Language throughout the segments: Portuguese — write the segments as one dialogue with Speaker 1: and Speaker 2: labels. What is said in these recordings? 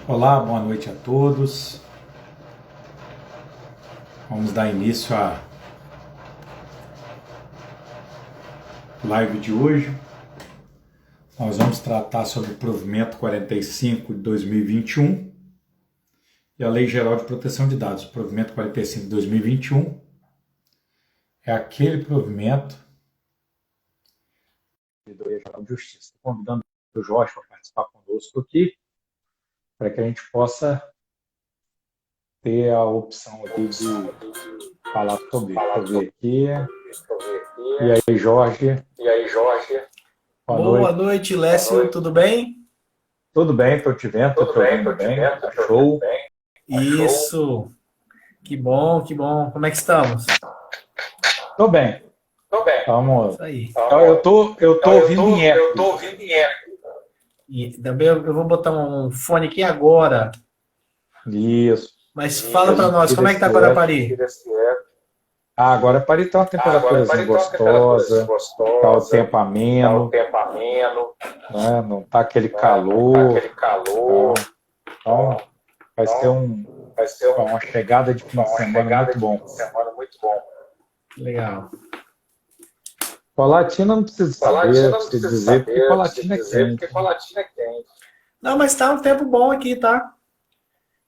Speaker 1: Olá, boa noite a todos. Vamos dar início à live de hoje. Nós vamos tratar sobre o provimento 45 de 2021 e a Lei Geral de Proteção de Dados. O provimento 45 de 2021 é aquele provimento da Lei Geral de Justiça. Estou convidando o Jorge para participar conosco aqui, para que a gente possa ter a opção aqui de falar sobre isso. Deixa eu ver aqui. E aí, Jorge?
Speaker 2: Boa noite, Lécio, tudo bem?
Speaker 1: Tudo bem, estou te vendo, estou te ouvindo bem, tá show.
Speaker 2: Isso, que bom, que bom. Como é que estamos?
Speaker 1: Estou bem. Vamos.
Speaker 2: Isso aí.
Speaker 1: Então, eu tô ouvindo em eco.
Speaker 2: E também eu vou botar um fone aqui agora.
Speaker 1: Isso.
Speaker 2: Mas fala para nós, como é que tá Guarapari?
Speaker 1: Agora Paris está uma temperatura gostosa, está o tempo ameno, né? Não está aquele calor. Então, vai ser uma chegada de fim de semana muito bom.
Speaker 2: Legal.
Speaker 1: Colatina não precisa saber, precisa dizer, porque Colatina é quente.
Speaker 2: Não, mas tá um tempo bom aqui, tá?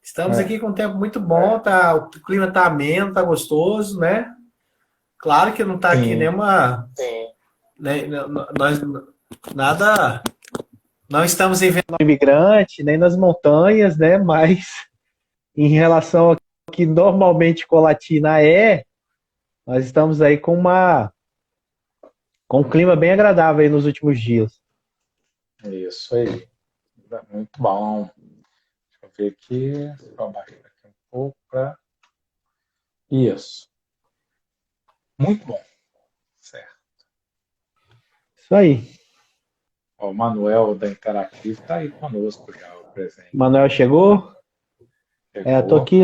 Speaker 2: Estamos aqui com um tempo muito bom, tá? O clima tá ameno, tá gostoso, né? Claro que não tá aqui nenhuma... Né, nós nada... Não estamos em vendo imigrante, nem nas montanhas, né? Mas em relação ao que normalmente Colatina nós estamos aí com um clima bem agradável aí nos últimos dias.
Speaker 1: Isso aí. Muito bom. Deixa eu ver aqui. Vou baixar aqui um pouco para... Isso. Muito bom. Certo.
Speaker 2: Isso aí.
Speaker 1: O Manuel da Interativo está aí conosco já, o presente.
Speaker 2: Manuel chegou? Tô aqui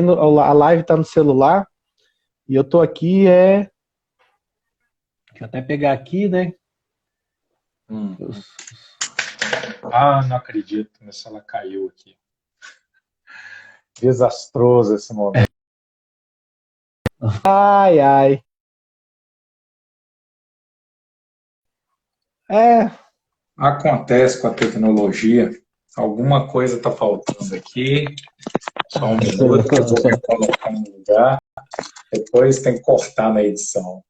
Speaker 2: a live está no celular e eu tô aqui, deixa eu até pegar aqui, né?
Speaker 1: Não acredito, mas ela caiu aqui. Desastroso esse momento.
Speaker 2: Ai, ai.
Speaker 1: Acontece com a tecnologia. Alguma coisa está faltando aqui. Só um minuto que eu vou me colocar no lugar. Depois tem que cortar na edição.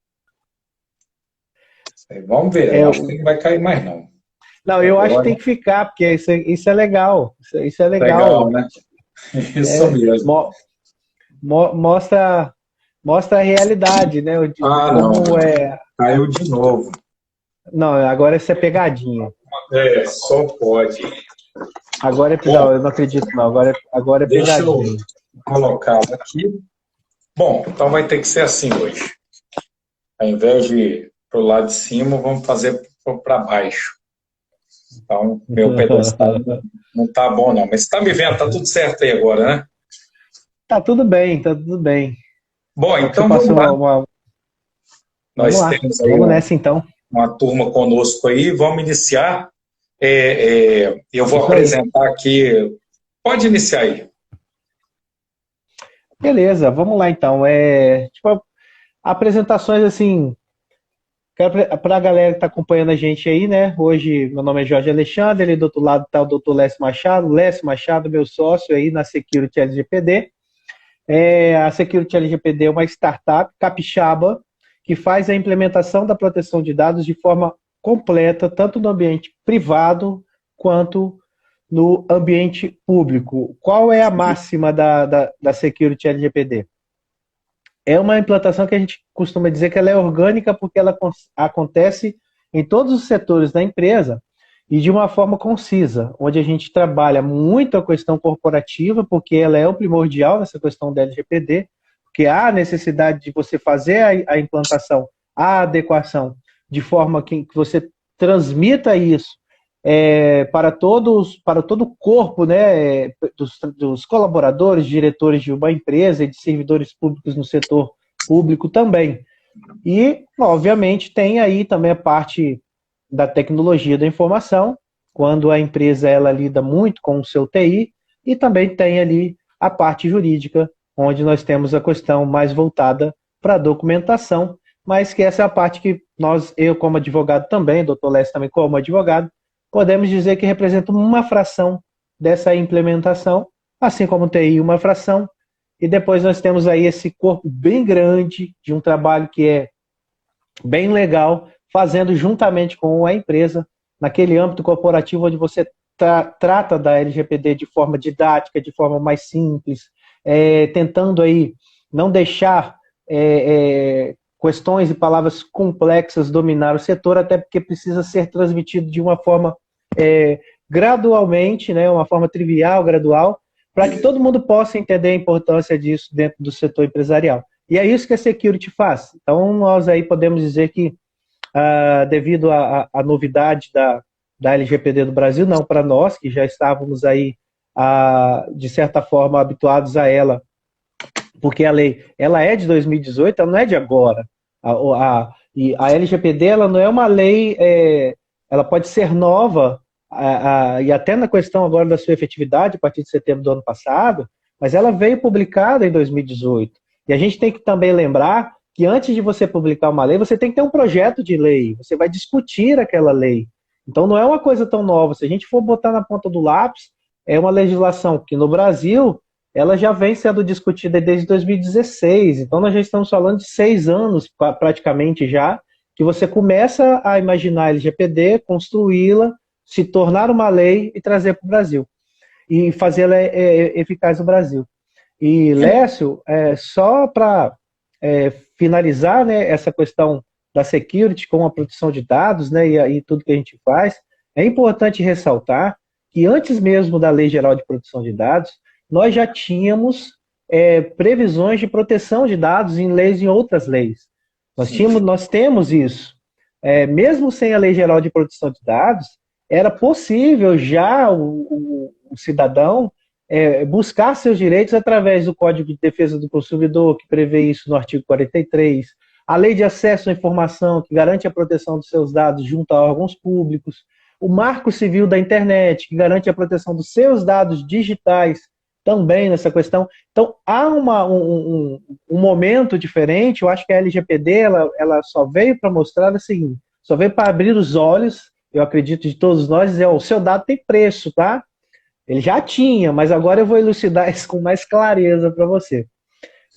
Speaker 1: Vamos ver. Eu acho que não vai cair mais, não.
Speaker 2: Não, eu acho que tem que ficar, porque isso é legal. Isso é
Speaker 1: Legal,
Speaker 2: legal.
Speaker 1: né? Isso mesmo.
Speaker 2: Mostra a realidade, né?
Speaker 1: Não. Caiu de novo.
Speaker 2: Não, agora isso é pegadinha.
Speaker 1: Só pode.
Speaker 2: Agora não, eu não acredito não. Agora é
Speaker 1: Deixa
Speaker 2: pegadinha.
Speaker 1: eu colocar aqui. Bom, então vai ter que ser assim hoje. Ao invés de ir para o lado de cima, vamos fazer para baixo. Então, meu pedestal não está bom, não. Mas você está me vendo, está tudo certo aí agora, né?
Speaker 2: Tá tudo bem, tá tudo bem.
Speaker 1: Bom, então vamos lá. Nós
Speaker 2: vamos
Speaker 1: temos aí
Speaker 2: nessa, então.
Speaker 1: Uma turma conosco aí, vamos iniciar. Eu vou apresentar aqui. Pode iniciar aí.
Speaker 2: Beleza, vamos lá então. Apresentações assim, para a galera que está acompanhando a gente aí, né? Hoje, meu nome é Jorge Alexandre, ali do outro lado está o Dr. Lécio Machado. Lécio Machado, meu sócio aí na Security LGPD. A Security LGPD é uma startup capixaba que faz a implementação da proteção de dados de forma completa, tanto no ambiente privado quanto no ambiente público. Qual é a máxima da Security LGPD? É uma implantação que a gente costuma dizer que ela é orgânica porque ela acontece em todos os setores da empresa e de uma forma concisa, onde a gente trabalha muito a questão corporativa, porque ela é o primordial nessa questão da LGPD, porque há necessidade de você fazer a implantação, a adequação, de forma que você transmita isso para todo o corpo, né, dos colaboradores, diretores de uma empresa e de servidores públicos no setor público também. E, obviamente, tem aí também a parte da tecnologia da informação, quando a empresa ela lida muito com o seu TI, e também tem ali a parte jurídica, onde nós temos a questão mais voltada para a documentação, mas que essa é a parte que eu como advogado também, doutor Lécio também como advogado, podemos dizer que representa uma fração dessa implementação, assim como o TI uma fração, e depois nós temos aí esse corpo bem grande de um trabalho que é bem legal, fazendo juntamente com a empresa, naquele âmbito corporativo onde você trata da LGPD de forma didática, de forma mais simples, tentando aí não deixar questões e palavras complexas dominar o setor, até porque precisa ser transmitido de uma forma gradualmente, né, uma forma trivial, gradual, para que todo mundo possa entender a importância disso dentro do setor empresarial. E é isso que a Security faz. Então, nós aí podemos dizer que, devido à novidade da LGPD do Brasil, não para nós, que já estávamos aí, de certa forma, habituados a ela, porque a lei ela é de 2018, ela não é de agora. E a LGPD ela não é uma lei, ela pode ser nova, e até na questão agora da sua efetividade, a partir de setembro do ano passado, mas ela veio publicada em 2018. E a gente tem que também lembrar que antes de você publicar uma lei, você tem que ter um projeto de lei, você vai discutir aquela lei. Então não é uma coisa tão nova. Se a gente for botar na ponta do lápis, é uma legislação que no Brasil ela já vem sendo discutida desde 2016. Então nós já estamos falando de 6 anos praticamente já, que você começa a imaginar a LGPD, construí-la, se tornar uma lei e trazer para o Brasil. E fazê-la eficaz no Brasil. E, Lécio, só para finalizar, né, essa questão da security com a proteção de dados, né, e tudo que a gente faz, é importante ressaltar que antes mesmo da Lei Geral de Proteção de Dados, nós já tínhamos previsões de proteção de dados em leis, em outras leis. Nós temos isso. Mesmo sem a Lei Geral de Proteção de Dados, era possível já o cidadão buscar seus direitos através do Código de Defesa do Consumidor, que prevê isso no artigo 43, a Lei de Acesso à Informação, que garante a proteção dos seus dados junto a órgãos públicos, o Marco Civil da Internet, que garante a proteção dos seus dados digitais, também nessa questão. Então, há um momento diferente. Eu acho que a LGPD ela só veio para mostrar assim, só veio para abrir os olhos, eu acredito, de todos nós, dizer, o seu dado tem preço, tá? Ele já tinha, mas agora eu vou elucidar isso com mais clareza para você.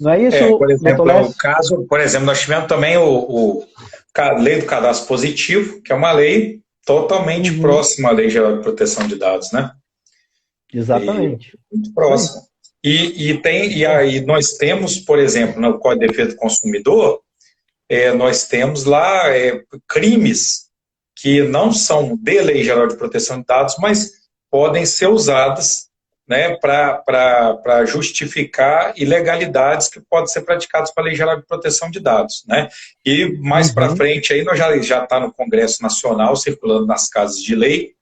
Speaker 2: Não é isso?
Speaker 1: Por exemplo, por exemplo, nós tivemos também a Lei do Cadastro Positivo, que é uma lei totalmente próxima à Lei Geral de Proteção de Dados, né?
Speaker 2: Exatamente.
Speaker 1: Muito próximo. E aí nós temos, por exemplo, no Código de Defesa do Consumidor, nós temos lá crimes que não são de Lei Geral de Proteção de Dados, mas podem ser usadas, né, para justificar ilegalidades que podem ser praticadas pela Lei Geral de Proteção de Dados, né? E mais para frente aí nós já está no Congresso Nacional circulando nas casas de lei,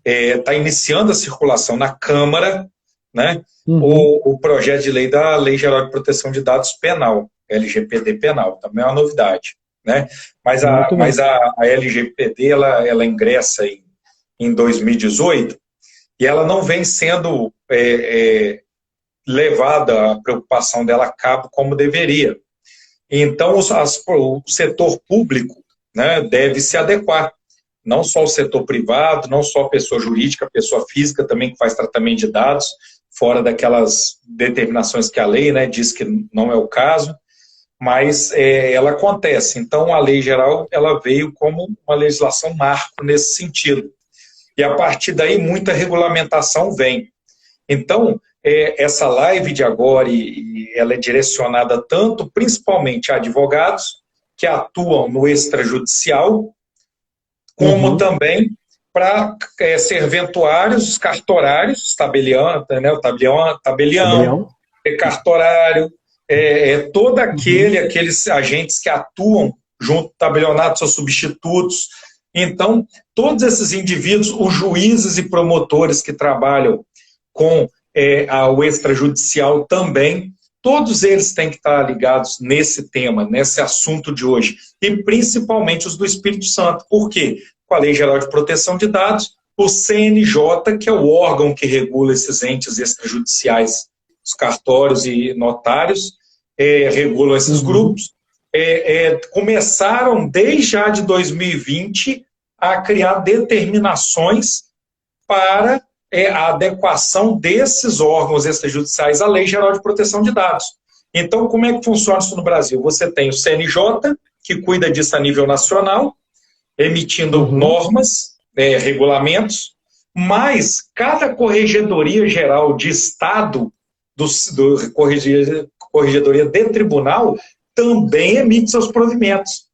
Speaker 1: está iniciando a circulação na Câmara, né? O projeto de lei da Lei Geral de Proteção de Dados Penal, LGPD Penal, também é uma novidade, né? Mas a LGPD ela ingressa em 2018 e ela não vem sendo levada a preocupação dela a cabo como deveria. Então, o setor público, né, deve se adequar. Não só o setor privado, não só a pessoa jurídica, a pessoa física também que faz tratamento de dados, fora daquelas determinações que a lei, né, diz que não é o caso, mas ela acontece. Então, a lei geral ela veio como uma legislação marco nesse sentido. E a partir daí, muita regulamentação vem. Então, essa live de agora, ela é direcionada tanto, principalmente a advogados que atuam no extrajudicial, como também para serventuários, cartorários, tabelião, né, o tabelião, cartorário, todo aqueles agentes que atuam junto, tabelionatos, seus substitutos. Então, todos esses indivíduos, os juízes e promotores que trabalham com o extrajudicial também, todos eles têm que estar ligados nesse tema, nesse assunto de hoje. E principalmente os do Espírito Santo. Por quê? Com a Lei Geral de Proteção de Dados, o CNJ, que é o órgão que regula esses entes extrajudiciais, os cartórios e notários, regulam esses grupos, começaram desde já de 2020 a criar determinações para a adequação desses órgãos extrajudiciais à Lei Geral de Proteção de Dados. Então, como é que funciona isso no Brasil? Você tem o CNJ, que cuida disso a nível nacional, emitindo normas, regulamentos, mas cada Corregedoria Geral de Estado, Corregedoria de Tribunal, também emite seus provimentos.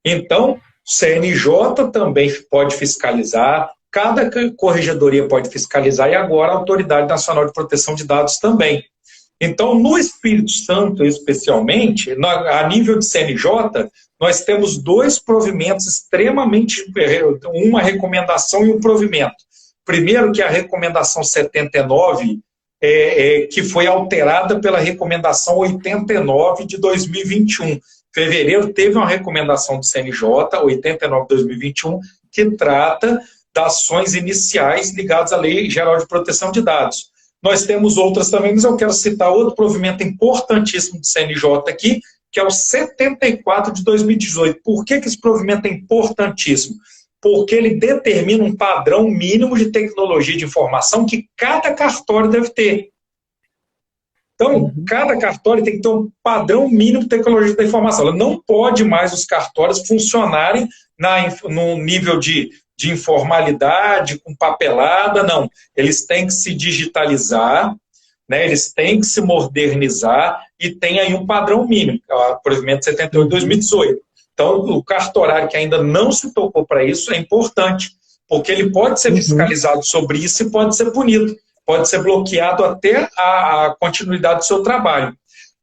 Speaker 1: Então, o CNJ também pode fiscalizar, cada corregedoria pode fiscalizar, e agora a Autoridade Nacional de Proteção de Dados também. Então, no Espírito Santo, especialmente, a nível de CNJ, nós temos dois provimentos extremamente, uma recomendação e um provimento. Primeiro, que é a recomendação 79, que foi alterada pela recomendação 89 de 2021. Fevereiro teve uma recomendação do CNJ, 89 de 2021, que trata das ações iniciais ligadas à Lei Geral de Proteção de Dados. Nós temos outras também, mas eu quero citar outro provimento importantíssimo do CNJ aqui, que é o 74 de 2018. Por que esse provimento é importantíssimo? Porque ele determina um padrão mínimo de tecnologia de informação que cada cartório deve ter. Então, cada cartório tem que ter um padrão mínimo de tecnologia da informação. Não pode mais os cartórios funcionarem no nível de informalidade, com papelada, não. Eles têm que se digitalizar, né? Eles têm que se modernizar e tem aí um padrão mínimo, o provimento 78 de 2018. Então, o cartorário que ainda não se tocou para isso é importante, porque ele pode ser fiscalizado sobre isso e pode ser punido, pode ser bloqueado até a continuidade do seu trabalho.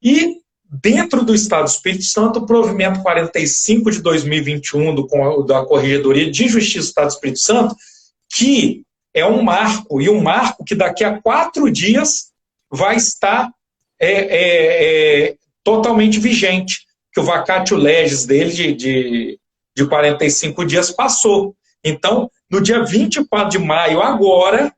Speaker 1: E, dentro do Estado do Espírito Santo, o provimento 45 de 2021 da Corregedoria de Justiça do Estado do Espírito Santo, que é um marco, e um marco que daqui a 4 dias vai estar totalmente vigente, que o vacatio legis dele de 45 dias passou. Então, no dia 24 de maio, agora,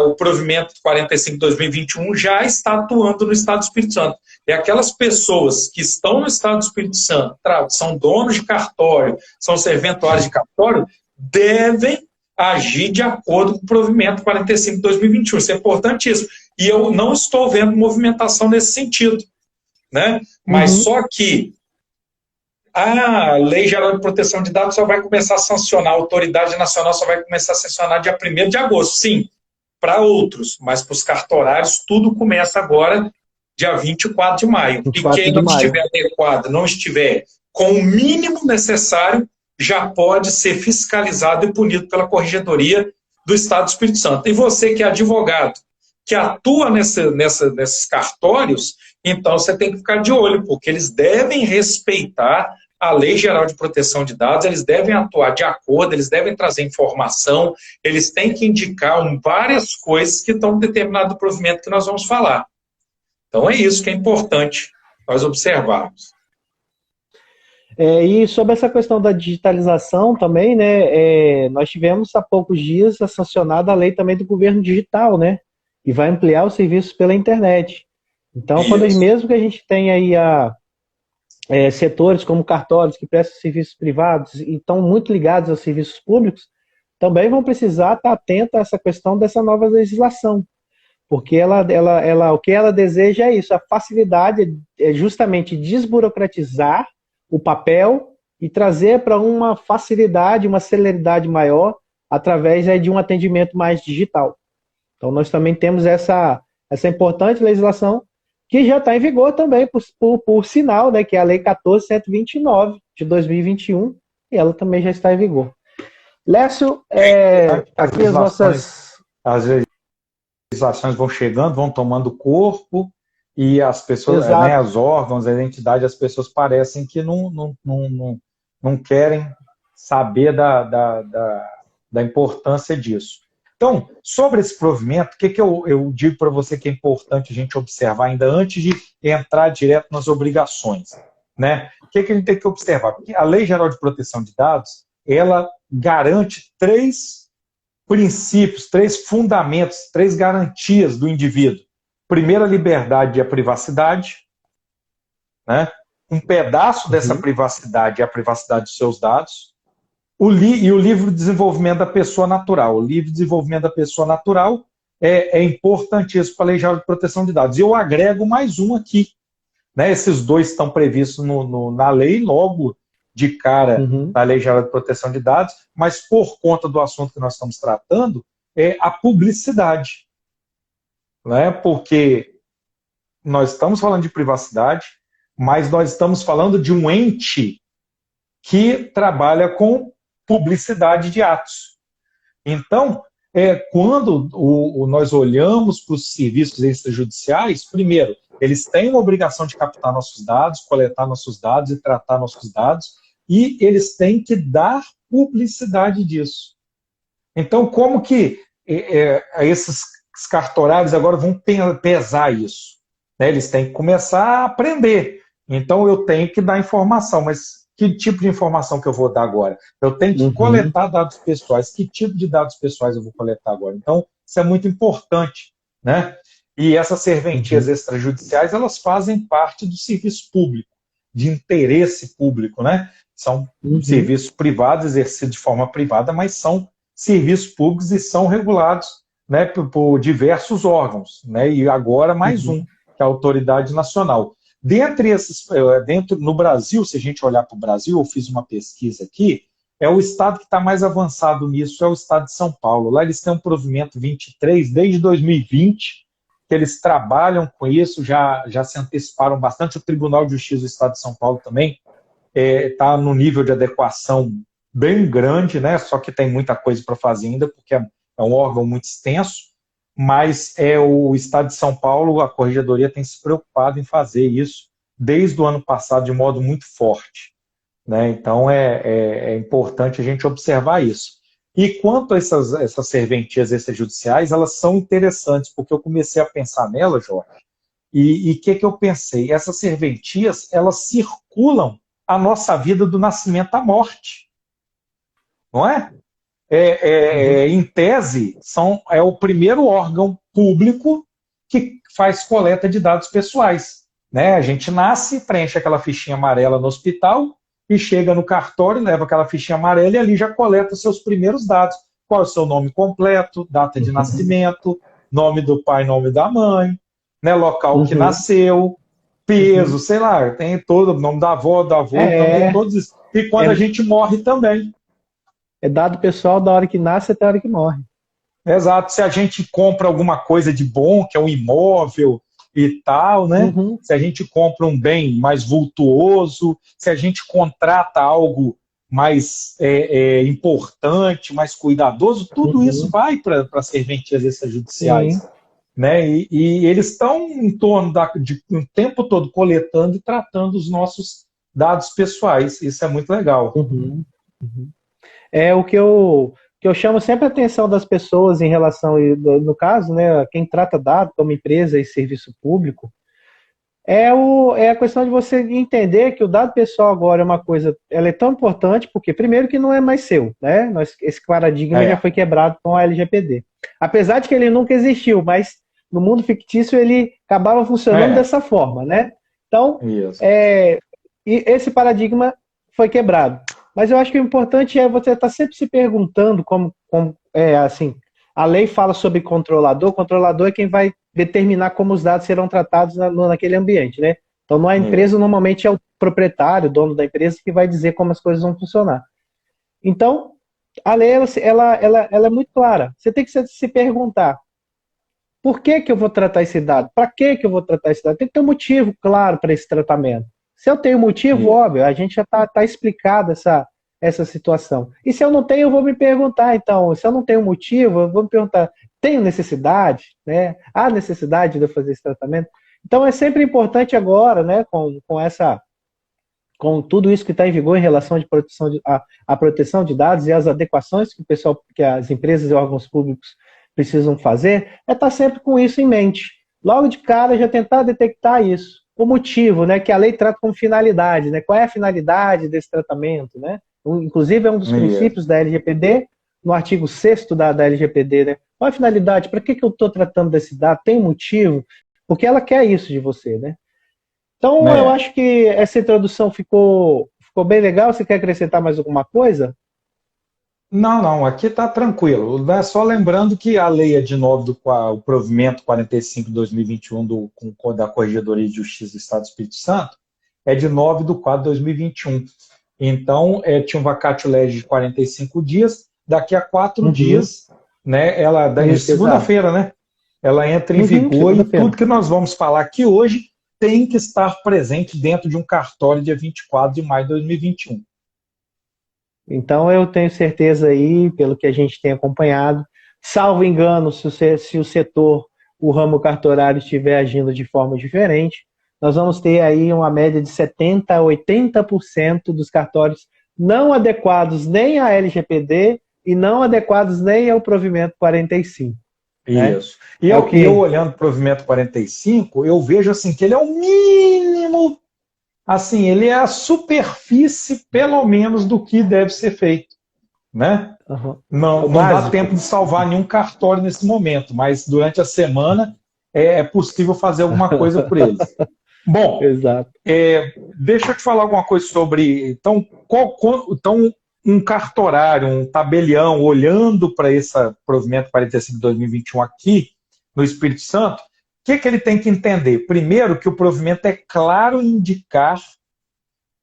Speaker 1: o provimento 45 de 2021 já está atuando no Estado do Espírito Santo. E aquelas pessoas que estão no Estado do Espírito Santo, são donos de cartório, são serventuários de cartório, devem agir de acordo com o provimento 45 de 2021. Isso é importantíssimo. E eu não estou vendo movimentação nesse sentido, né? Mas só que a Lei Geral de Proteção de Dados só vai começar a sancionar, a Autoridade Nacional só vai começar a sancionar dia 1º de agosto, sim, para outros, mas para os cartorários tudo começa agora, dia 24 de maio. E quem não estiver adequado, não estiver com o mínimo necessário, já pode ser fiscalizado e punido pela Corregedoria do Estado do Espírito Santo. E você que é advogado, que atua nesses cartórios, então você tem que ficar de olho, porque eles devem respeitar a Lei Geral de Proteção de Dados, eles devem atuar de acordo, eles devem trazer informação, eles têm que indicar várias coisas que estão determinadas no provimento que nós vamos falar. Então é isso que é importante nós observarmos.
Speaker 2: E sobre essa questão da digitalização também, né, nós tivemos há poucos dias a sancionada a lei também do governo digital, né, e vai ampliar os serviços pela internet. Então, mesmo que a gente tenha aí setores como cartórios que prestam serviços privados e estão muito ligados aos serviços públicos, também vão precisar estar atentos a essa questão dessa nova legislação. Porque o que ela deseja é isso, a facilidade é justamente desburocratizar o papel e trazer para uma facilidade, uma celeridade maior através de um atendimento mais digital. Então, nós também temos essa importante legislação que já está em vigor também, por sinal, né, que é a Lei 14.129 de 2021, e ela também já está em vigor. Lécio, aqui as nossas...
Speaker 1: As legislações vão chegando, vão tomando corpo, e as pessoas, né, os órgãos, a identidade, as pessoas parecem que não querem saber da importância disso. Então, sobre esse provimento, o que eu digo para você que é importante a gente observar ainda antes de entrar direto nas obrigações, né? O que a gente tem que observar? Porque a Lei Geral de Proteção de Dados, ela garante 3 princípios, 3 fundamentos, 3 garantias do indivíduo. Primeira, a liberdade e a privacidade, né? Um pedaço dessa privacidade é a privacidade dos seus dados. E o livre desenvolvimento da pessoa natural. O livre desenvolvimento da pessoa natural é importantíssimo para a Lei Geral de Proteção de Dados. E eu agrego mais um aqui. Né? Esses 2 estão previstos na lei, logo de cara na Lei Geral de Proteção de Dados, mas por conta do assunto que nós estamos tratando, é a publicidade. Né? Porque nós estamos falando de privacidade, mas nós estamos falando de um ente que trabalha com publicidade de atos. Então, quando nós olhamos para os serviços extrajudiciais, primeiro, eles têm uma obrigação de captar nossos dados, coletar nossos dados e tratar nossos dados, e eles têm que dar publicidade disso. Então, como que esses cartorários agora vão pesar isso? Né? Eles têm que começar a aprender. Então, eu tenho que dar informação, mas que tipo de informação que eu vou dar agora? Eu tenho que coletar dados pessoais. Que tipo de dados pessoais eu vou coletar agora? Então, isso é muito importante, né? E essas serventias extrajudiciais, elas fazem parte do serviço público, de interesse público, né? São serviços privados, exercidos de forma privada, mas são serviços públicos e são regulados, né, por diversos órgãos, né? E agora mais um, que é a Autoridade Nacional. No Brasil, se a gente olhar para o Brasil, eu fiz uma pesquisa aqui, o estado que está mais avançado nisso é o estado de São Paulo. Lá eles têm um provimento 23 desde 2020, que eles trabalham com isso, já se anteciparam bastante. O Tribunal de Justiça do Estado de São Paulo também está no nível de adequação bem grande, né? Só que tem muita coisa para fazer ainda, porque é um órgão muito extenso, mas o Estado de São Paulo, a Corregedoria tem se preocupado em fazer isso desde o ano passado de modo muito forte. Né? Então é importante a gente observar isso. E quanto a essas serventias extrajudiciais, elas são interessantes, porque eu comecei a pensar nelas, Jorge, e o que eu pensei? Essas serventias, elas circulam a nossa vida do nascimento à morte. Não é? Em tese, é o primeiro órgão público que faz coleta de dados pessoais. Né? A gente nasce, preenche aquela fichinha amarela no hospital, e chega no cartório, leva aquela fichinha amarela e ali já coleta seus primeiros dados. Qual é o seu nome completo, data de nascimento, nome do pai, nome da mãe, né, local que nasceu, peso, sei lá, tem todo o nome da avó, do avô, também, todos isso. E quando a gente morre também.
Speaker 2: É dado pessoal da hora que nasce até a hora que morre.
Speaker 1: Exato. Se a gente compra alguma coisa de bom, que é um imóvel e tal, né? Se a gente compra um bem mais vultuoso, se a gente contrata algo mais importante, mais cuidadoso, tudo isso vai para serventias extrajudiciais. Né? E eles estão em torno o tempo todo coletando e tratando os nossos dados pessoais. Isso é muito legal.
Speaker 2: É o que eu chamo sempre a atenção das pessoas em relação, no caso, né, quem trata dados como empresa e serviço público, é a questão de você entender que o dado pessoal agora é uma coisa, ela é tão importante porque, primeiro, que não é mais seu, né? Esse paradigma já foi quebrado com a LGPD. Apesar de que ele nunca existiu, mas no mundo fictício ele acabava funcionando dessa forma, né? Então, e esse paradigma foi quebrado. Mas eu acho que o importante é você estar sempre se perguntando assim, a lei fala sobre controlador é quem vai determinar como os dados serão tratados naquele ambiente, né? Então, a empresa normalmente é o proprietário, o dono da empresa, que vai dizer como as coisas vão funcionar. Então, a lei, ela é muito clara. Você tem que se perguntar, por que eu vou tratar esse dado? Para que eu vou tratar esse dado? Tem que ter um motivo claro para esse tratamento. Se eu tenho motivo, óbvio, a gente já está explicado essa situação. E se eu não tenho, eu vou me perguntar, então, se eu não tenho motivo, eu vou me perguntar, tenho necessidade? Né? Há necessidade de eu fazer esse tratamento? Então é sempre importante agora, né, com tudo isso que está em vigor em relação à proteção de dados e as adequações que as empresas e órgãos públicos precisam fazer, estar sempre com isso em mente. Logo de cara, já tentar detectar isso. O motivo, né, que a lei trata como finalidade, né? Qual é a finalidade desse tratamento, né? Inclusive é um dos princípios da LGPD, no artigo 6º da LGPD, né? Qual é a finalidade? Para que eu estou tratando desse dado? Tem motivo? Porque ela quer isso de você, né? Então, eu
Speaker 1: Né?
Speaker 2: acho que essa introdução ficou bem legal. Você quer acrescentar mais alguma coisa?
Speaker 1: Não, não, aqui está tranquilo. Né? Só lembrando que a lei é de 9 o provimento 45 de 2021 da Corregedoria de Justiça do Estado do Espírito Santo é de 9/4/2021. Então, tinha um vacatio legis de 45 dias, daqui a 4
Speaker 2: Uhum.
Speaker 1: dias, né, ela,
Speaker 2: Isso, exato.
Speaker 1: segunda-feira, né, ela entra em
Speaker 2: Uhum,
Speaker 1: vigor e
Speaker 2: segunda-feira.
Speaker 1: tudo que nós vamos falar aqui hoje tem que estar presente dentro de um cartório dia 24 de maio de 2021.
Speaker 2: Então, eu tenho certeza aí, pelo que a gente tem acompanhado, salvo engano, se o setor, o ramo cartorário estiver agindo de forma diferente, nós vamos ter aí uma média de 70% a 80% dos cartórios não adequados nem à LGPD e não adequados nem ao provimento 45, né?
Speaker 1: Isso. E
Speaker 2: É o
Speaker 1: eu
Speaker 2: que...
Speaker 1: olhando para o provimento 45, eu vejo assim que ele é o mínimo, assim, ele é a superfície, pelo menos, do que deve ser feito, né?
Speaker 2: Uhum. É
Speaker 1: Não,
Speaker 2: o
Speaker 1: não dá tempo
Speaker 2: básico.
Speaker 1: de salvar nenhum cartório nesse momento, mas durante a semana é possível fazer alguma coisa por eles. Bom,
Speaker 2: Exato.
Speaker 1: deixa eu te falar alguma coisa sobre. Então, então um cartorário, um tabelião, olhando para esse provimento 45 de 2021 aqui no Espírito Santo, o que ele tem que entender? Primeiro, que o provimento é claro em indicar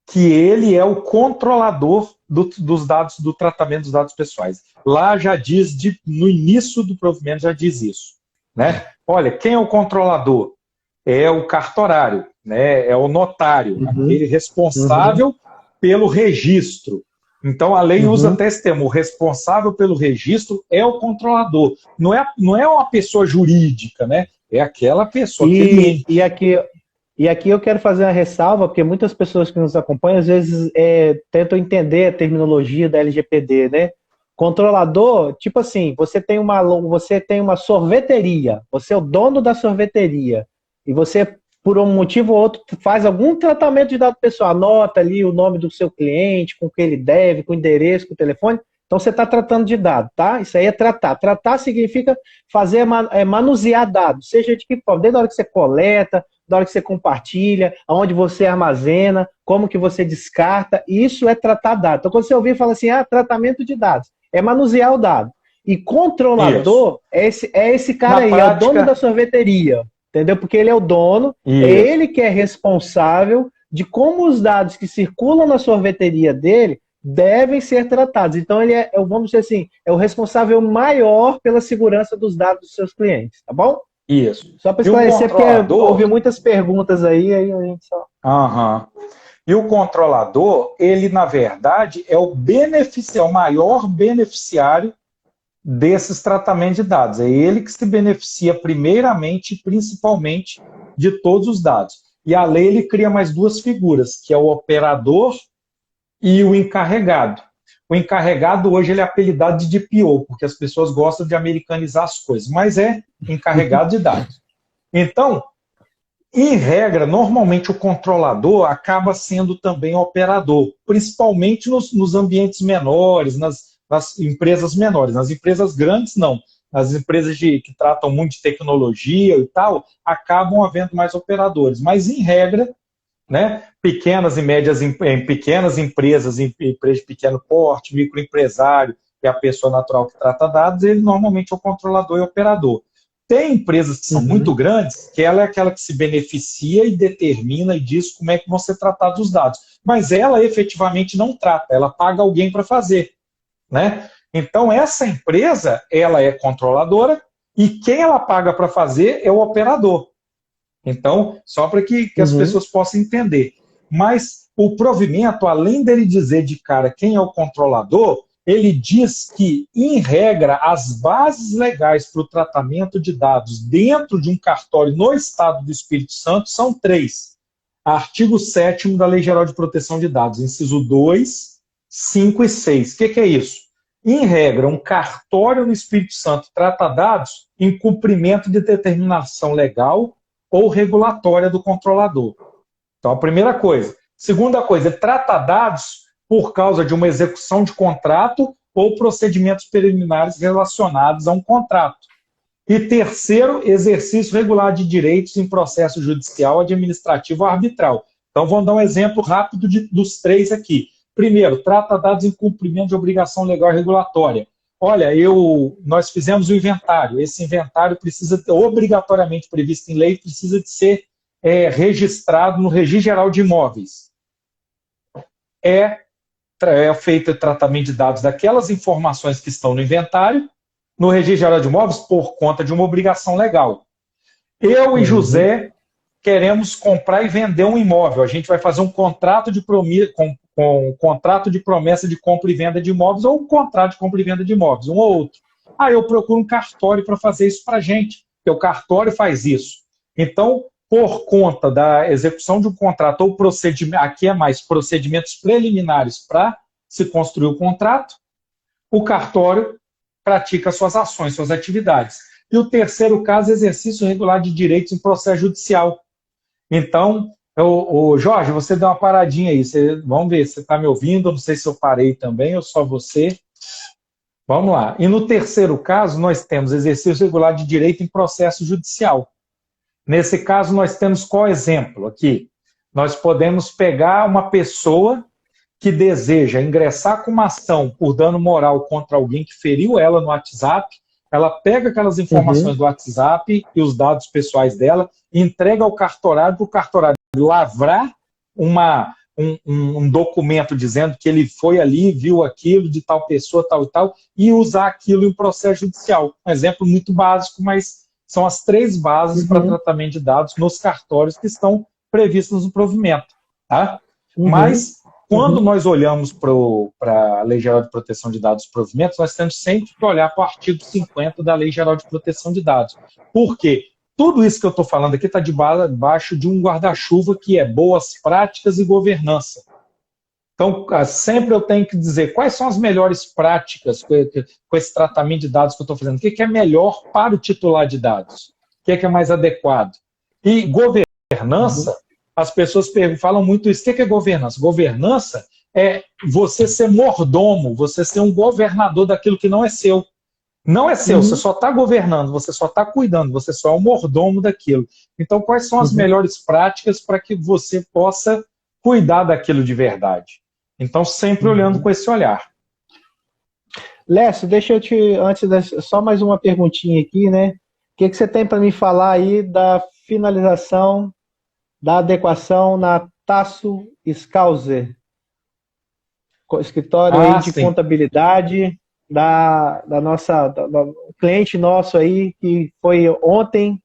Speaker 1: que ele é o controlador dos dados, do tratamento dos dados pessoais. Lá já diz, no início do provimento já diz isso. Né? Olha, quem é o controlador? É o cartorário, né? É o notário,
Speaker 2: Uhum.
Speaker 1: aquele
Speaker 2: Uhum.
Speaker 1: responsável pelo registro. Então a lei usa
Speaker 2: Uhum.
Speaker 1: até esse termo, o responsável pelo registro é o controlador. Não é uma pessoa jurídica, né? É aquela pessoa, aquele
Speaker 2: E, e,
Speaker 1: ente.
Speaker 2: aqui, e aqui eu quero fazer uma ressalva, porque muitas pessoas que nos acompanham às vezes tentam entender a terminologia da LGPD, né? Controlador, tipo assim, você tem uma sorveteria, você é o dono da sorveteria, e você, por um motivo ou outro, faz algum tratamento de dado pessoal, anota ali o nome do seu cliente, com o que ele deve, com o endereço, com o telefone, então você está tratando de dado, tá? Isso aí é tratar. Tratar significa manusear dados, seja de que forma, desde a hora que você coleta, da hora que você compartilha, aonde você armazena, como que você descarta, isso é tratar dados. Então, quando você ouvir, fala assim, tratamento de dados, é manusear o dado. E
Speaker 1: Isso.
Speaker 2: controlador é esse
Speaker 1: Na
Speaker 2: cara aí, é o dono da
Speaker 1: prática,
Speaker 2: sorveteria, entendeu? Porque ele é o dono, é
Speaker 1: isso.
Speaker 2: ele que é responsável de como os dados que circulam na sorveteria dele devem ser tratados. Então, ele vamos dizer assim, é o responsável maior pela segurança dos dados dos seus clientes, tá bom?
Speaker 1: Isso.
Speaker 2: Só para
Speaker 1: E o
Speaker 2: esclarecer, porque houve
Speaker 1: controlador,
Speaker 2: muitas perguntas aí a gente só.
Speaker 1: aham. E o controlador, ele, na verdade, é o maior beneficiário desses tratamentos de dados. É ele que se beneficia primeiramente e principalmente de todos os dados. E a lei ele cria mais duas figuras, que é o operador e o encarregado. O encarregado hoje ele é apelidado de DPO, porque as pessoas gostam de americanizar as coisas, mas é encarregado de dados. Então, em regra, normalmente o controlador acaba sendo também operador, principalmente nos ambientes menores, nas empresas menores. Nas empresas grandes, não. Nas empresas que tratam muito de tecnologia e tal, acabam havendo mais operadores. Mas, em regra, né, pequenas e médias, pequenas empresas, empresas de pequeno porte, microempresário, que é a pessoa natural que trata dados, ele normalmente é o controlador e operador. Tem empresas que são muito
Speaker 2: Uhum.
Speaker 1: grandes, que ela é aquela que se beneficia e determina e diz como é que vão ser tratados os dados. Mas ela efetivamente não trata, ela paga alguém para fazer. Né? Então, essa empresa, ela é controladora e quem ela paga para fazer é o operador. Então, só para que as
Speaker 2: Uhum.
Speaker 1: pessoas possam entender. Mas o provimento, além dele dizer de cara quem é o controlador, ele diz que, em regra, as bases legais para o tratamento de dados dentro de um cartório no Estado do Espírito Santo são três. Artigo 7º da Lei Geral de Proteção de Dados, inciso 2, 5 e 6. O que é isso? Em regra, um cartório no Espírito Santo trata dados em cumprimento de determinação legal ou regulatória do controlador. Então, a primeira coisa. Segunda coisa, trata dados por causa de uma execução de contrato ou procedimentos preliminares relacionados a um contrato. E terceiro, exercício regular de direitos em processo judicial, administrativo ou arbitral. Então, vamos dar um exemplo rápido dos três aqui. Primeiro, trata dados em cumprimento de obrigação legal e regulatória. Olha, nós fizemos o inventário. Esse inventário precisa, obrigatoriamente previsto em lei, precisa de ser registrado no Registro Geral de Imóveis. É feito o tratamento de dados daquelas informações que estão no inventário, no Registro Geral de Imóveis, por conta de uma obrigação legal. Eu e José queremos comprar e vender um imóvel. A gente vai fazer um contrato de promessa de compra e venda de imóveis ou um contrato de compra e venda de imóveis, um ou outro. Aí eu procuro um cartório para fazer isso para a gente, porque o cartório faz isso. Então, por conta da execução de um contrato ou procedimento, aqui é mais procedimentos preliminares para se construir o contrato, o cartório pratica suas ações, suas atividades. E o terceiro caso, exercício regular de direitos em processo judicial. Então, Jorge, você deu uma paradinha aí. Vamos ver, você está me ouvindo? Não sei se eu parei também ou só você. Vamos lá. E no terceiro caso, nós temos exercício regular de direito em processo judicial. Nesse caso, nós temos qual exemplo aqui? Nós podemos pegar uma pessoa que deseja ingressar com uma ação por dano moral contra alguém que feriu ela no WhatsApp, ela pega aquelas informações do WhatsApp e os dados pessoais dela, entrega ao cartorário para o cartorário lavrar um documento dizendo que ele foi ali, viu aquilo de tal pessoa, tal e tal, e usar aquilo em processo judicial. Um exemplo muito básico, mas são as três bases para tratamento de dados nos cartórios que estão previstos no provimento. Tá? Mas, quando nós olhamos para a Lei Geral de Proteção de Dados e provimentos, nós temos sempre que olhar para o artigo 50 da Lei Geral de Proteção de Dados. Por quê? Tudo isso que eu estou falando aqui está debaixo de um guarda-chuva que é boas práticas e governança. Então, sempre eu tenho que dizer quais são as melhores práticas com esse tratamento de dados que eu estou fazendo. O que é melhor para o titular de dados? O que é mais adequado? E governança, as pessoas falam muito isso. O que é governança? Governança é você ser mordomo, você ser um governador daquilo que não é seu. Não é seu, você só está governando, você só está cuidando, você só é o mordomo daquilo. Então, quais são as melhores práticas para que você possa cuidar daquilo de verdade? Então, sempre olhando com esse olhar.
Speaker 2: Lécio, deixa eu só mais uma perguntinha aqui, né? O que você tem para me falar aí da finalização, da adequação na Tasso Scouser, escritório aí de contabilidade do cliente nosso aí, que foi ontem,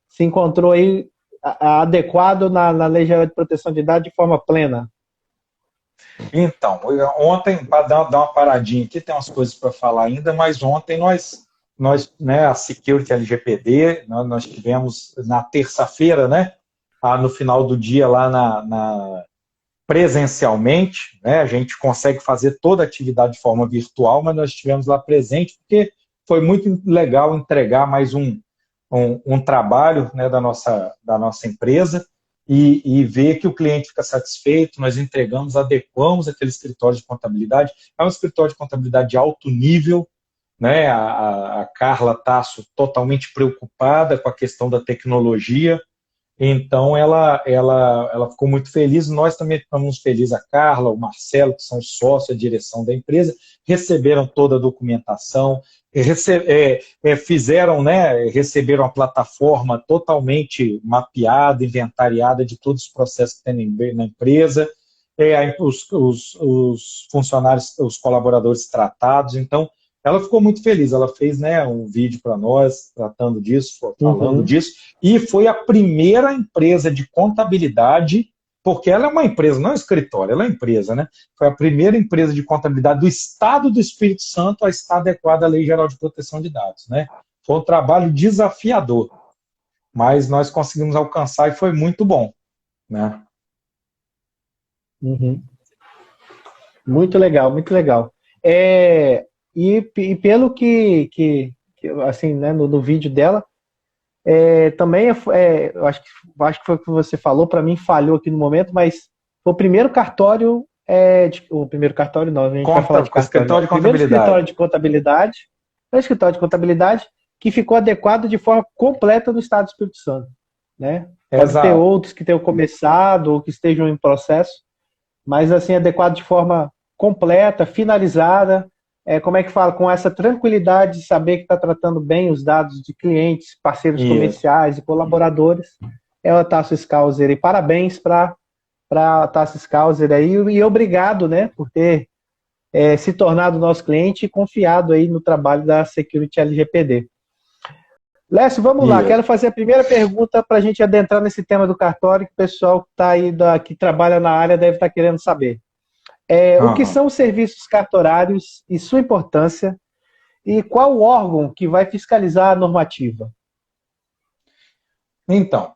Speaker 2: se encontrou aí adequado na Lei Geral de Proteção de Dados de forma plena?
Speaker 1: Então, ontem, para dar uma paradinha aqui, tem umas coisas para falar ainda, mas ontem nós né, a Security LGPD, nós tivemos na terça-feira, né, no final do dia lá presencialmente, né, a gente consegue fazer toda a atividade de forma virtual, mas nós estivemos lá presente porque foi muito legal entregar mais um trabalho, né, da nossa empresa e ver que o cliente fica satisfeito. Nós entregamos, adequamos aquele escritório de contabilidade. É um escritório de contabilidade de alto nível, né, a Carla Tasso totalmente preocupada com a questão da tecnologia. Então, ela ficou muito feliz, nós também ficamos felizes, a Carla, o Marcelo, que são sócios, a direção da empresa, receberam toda a documentação, receberam a plataforma totalmente mapeada, inventariada de todos os processos que tem na empresa, os funcionários, os colaboradores tratados. Então, ela ficou muito feliz, ela fez, né, um vídeo para nós, tratando disso, falando disso, e foi a primeira empresa de contabilidade, porque ela é uma empresa, não é um escritório, ela é uma empresa, né? Foi a primeira empresa de contabilidade do Estado do Espírito Santo a estar adequada à Lei Geral de Proteção de Dados, né? Foi um trabalho desafiador, mas nós conseguimos alcançar e foi muito bom, né?
Speaker 2: Muito legal, muito legal. E pelo que assim, né, no vídeo dela, também eu acho que foi o que você falou, para mim falhou aqui no momento, mas foi o primeiro cartório O primeiro cartório não, a gente vai falar de cartório.
Speaker 1: Escritório de
Speaker 2: Primeiro
Speaker 1: contabilidade.
Speaker 2: escritório de contabilidade que ficou adequado de forma completa no Estado do Espírito Santo, né? Pode ter
Speaker 1: Exato.
Speaker 2: outros que tenham começado ou que estejam em processo, mas assim, adequado de forma completa, finalizada, como é que fala? Com essa tranquilidade de saber que está tratando bem os dados de clientes, parceiros
Speaker 1: Isso.
Speaker 2: comerciais e colaboradores, é o Tasso Scouser. E parabéns para Tasso Scouser aí, e obrigado, né, por ter se tornado nosso cliente e confiado aí no trabalho da Security LGPD. Lécio, vamos lá.
Speaker 1: Isso.
Speaker 2: Quero fazer a primeira pergunta para a gente adentrar nesse tema do cartório, que o pessoal que está aí, que trabalha na área, deve estar querendo saber. O que são os serviços cartorários e sua importância, e qual o órgão que vai fiscalizar a normativa?
Speaker 1: Então,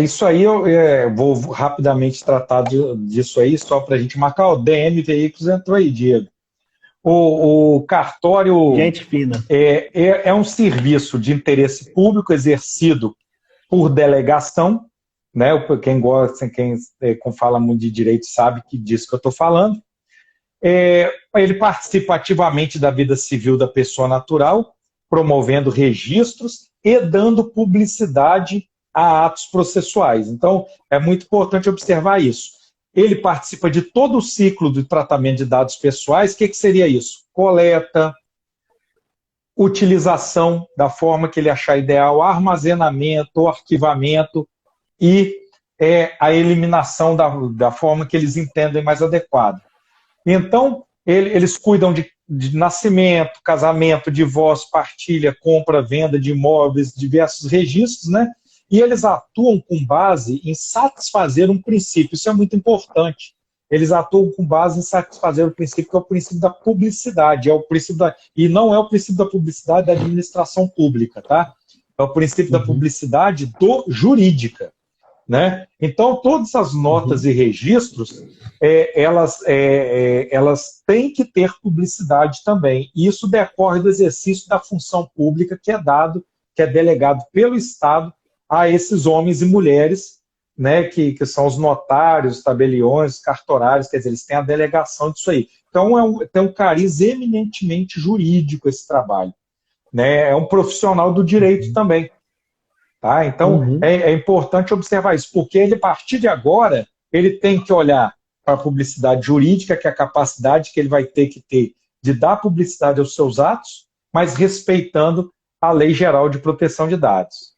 Speaker 1: isso aí eu vou rapidamente tratar disso aí, só para a gente marcar. O DM Veículos entrou aí, Diego. O cartório
Speaker 2: Gente fina.
Speaker 1: é um serviço de interesse público exercido por delegação, né? Quem gosta, quem fala muito de direito sabe que disso que eu estou falando. Ele participa ativamente da vida civil da pessoa natural, promovendo registros e dando publicidade a atos processuais. Então, é muito importante observar isso. Ele participa de todo o ciclo do tratamento de dados pessoais. O que seria isso? Coleta, utilização da forma que ele achar ideal, armazenamento, arquivamento e a eliminação da forma que eles entendem mais adequada. Então, eles cuidam de nascimento, casamento, divórcio, partilha, compra, venda de imóveis, diversos registros, né? E eles atuam com base em satisfazer um princípio, isso é muito importante. Eles atuam com base em satisfazer o princípio, que é o princípio da publicidade, e não é o princípio da publicidade da administração pública, tá? É o princípio da publicidade jurídica, né? Então, todas as notas e registros, elas têm que ter publicidade também. E isso decorre do exercício da função pública que é delegado pelo Estado a esses homens e mulheres, né, que são os notários, tabeliões, cartorários, quer dizer, eles têm a delegação disso aí. Então, tem um cariz eminentemente jurídico esse trabalho, né? É um profissional do direito também. Tá? Então, é importante observar isso, porque ele, a partir de agora, ele tem que olhar para a publicidade jurídica, que é a capacidade que ele vai ter que ter de dar publicidade aos seus atos, mas respeitando a Lei Geral de Proteção de Dados.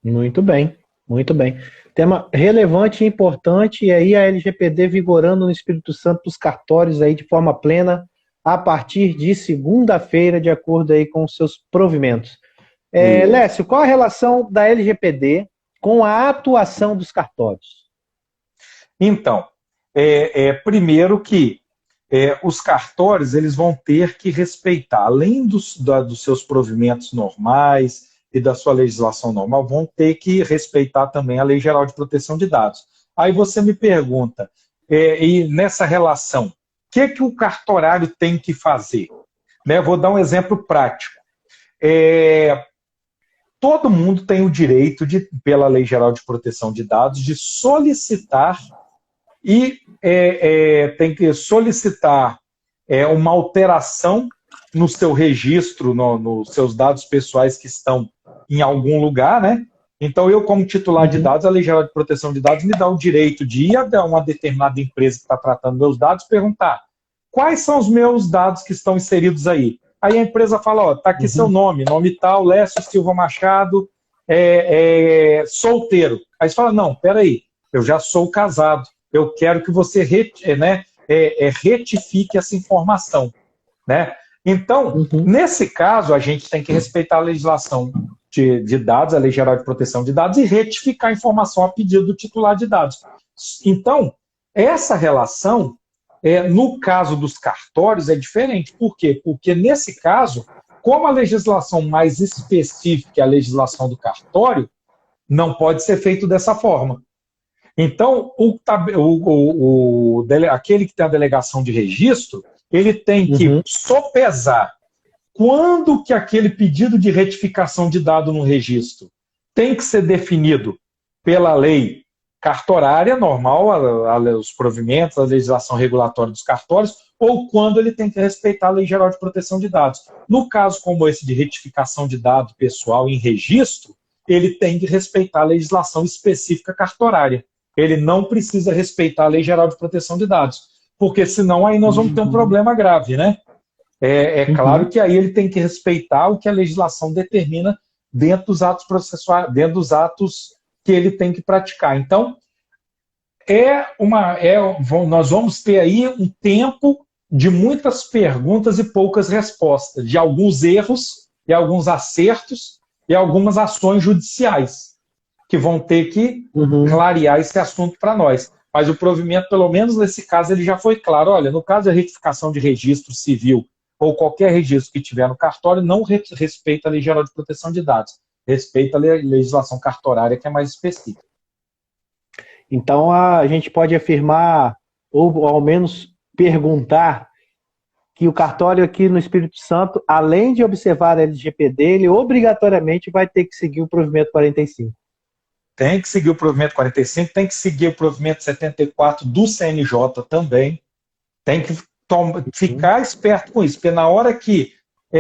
Speaker 2: Muito bem, muito bem. Tema relevante e importante, e aí a LGPD vigorando no Espírito Santo dos cartórios aí de forma plena a partir de segunda-feira, de acordo aí com os seus provimentos. Lécio, qual a relação da LGPD com a atuação dos cartórios?
Speaker 1: Então, primeiro que os cartórios eles vão ter que respeitar, além dos seus provimentos normais e da sua legislação normal, vão ter que respeitar também a Lei Geral de Proteção de Dados. Aí você me pergunta, e nessa relação, o que o cartorário tem que fazer? Né, vou dar um exemplo prático. Todo mundo tem o direito, pela Lei Geral de Proteção de Dados, de solicitar tem que solicitar uma alteração no seu registro, nos seus dados pessoais que estão em algum lugar, né? Então, eu, como titular de dados, a Lei Geral de Proteção de Dados me dá o direito de ir a uma determinada empresa que está tratando meus dados, perguntar quais são os meus dados que estão inseridos aí. Aí a empresa fala, está aqui seu nome tal, Lécio Silva Machado, solteiro. Aí você fala, não, peraí, eu já sou casado, eu quero que você retifique essa informação, né? Então, nesse caso, a gente tem que respeitar a legislação de dados, a Lei Geral de Proteção de Dados, e retificar a informação a pedido do titular de dados. Então, essa relação, no caso dos cartórios, é diferente. Por quê? Porque, nesse caso, como a legislação mais específica é a legislação do cartório, não pode ser feito dessa forma. Então, aquele que tem a delegação de registro, ele tem que sopesar quando que aquele pedido de retificação de dado no registro tem que ser definido pela lei cartorária normal, os provimentos, a legislação regulatória dos cartórios, ou quando ele tem que respeitar a Lei Geral de Proteção de Dados. No caso como esse de retificação de dado pessoal em registro, ele tem que respeitar a legislação específica cartorária. Ele não precisa respeitar a Lei Geral de Proteção de Dados, porque senão aí nós vamos ter um problema grave, né? Claro que aí ele tem que respeitar o que a legislação determina dentro dos atos processuais, dentro dos atos que ele tem que praticar. Então, nós vamos ter aí um tempo de muitas perguntas e poucas respostas, de alguns erros e alguns acertos e algumas ações judiciais que vão ter que clarear esse assunto para nós. Mas o provimento, pelo menos nesse caso, ele já foi claro. Olha, no caso da retificação de registro civil ou qualquer registro que tiver no cartório, não respeita a Lei Geral de Proteção de Dados. Respeita a legislação cartorária, que é mais específica.
Speaker 2: Então, a gente pode afirmar, ou ao menos perguntar, que o cartório aqui no Espírito Santo, além de observar a LGPD, ele obrigatoriamente vai ter que seguir o provimento 45.
Speaker 1: Tem que seguir o provimento 45, tem que seguir o provimento 74 do CNJ também. Tem que ficar esperto com isso, porque na hora que,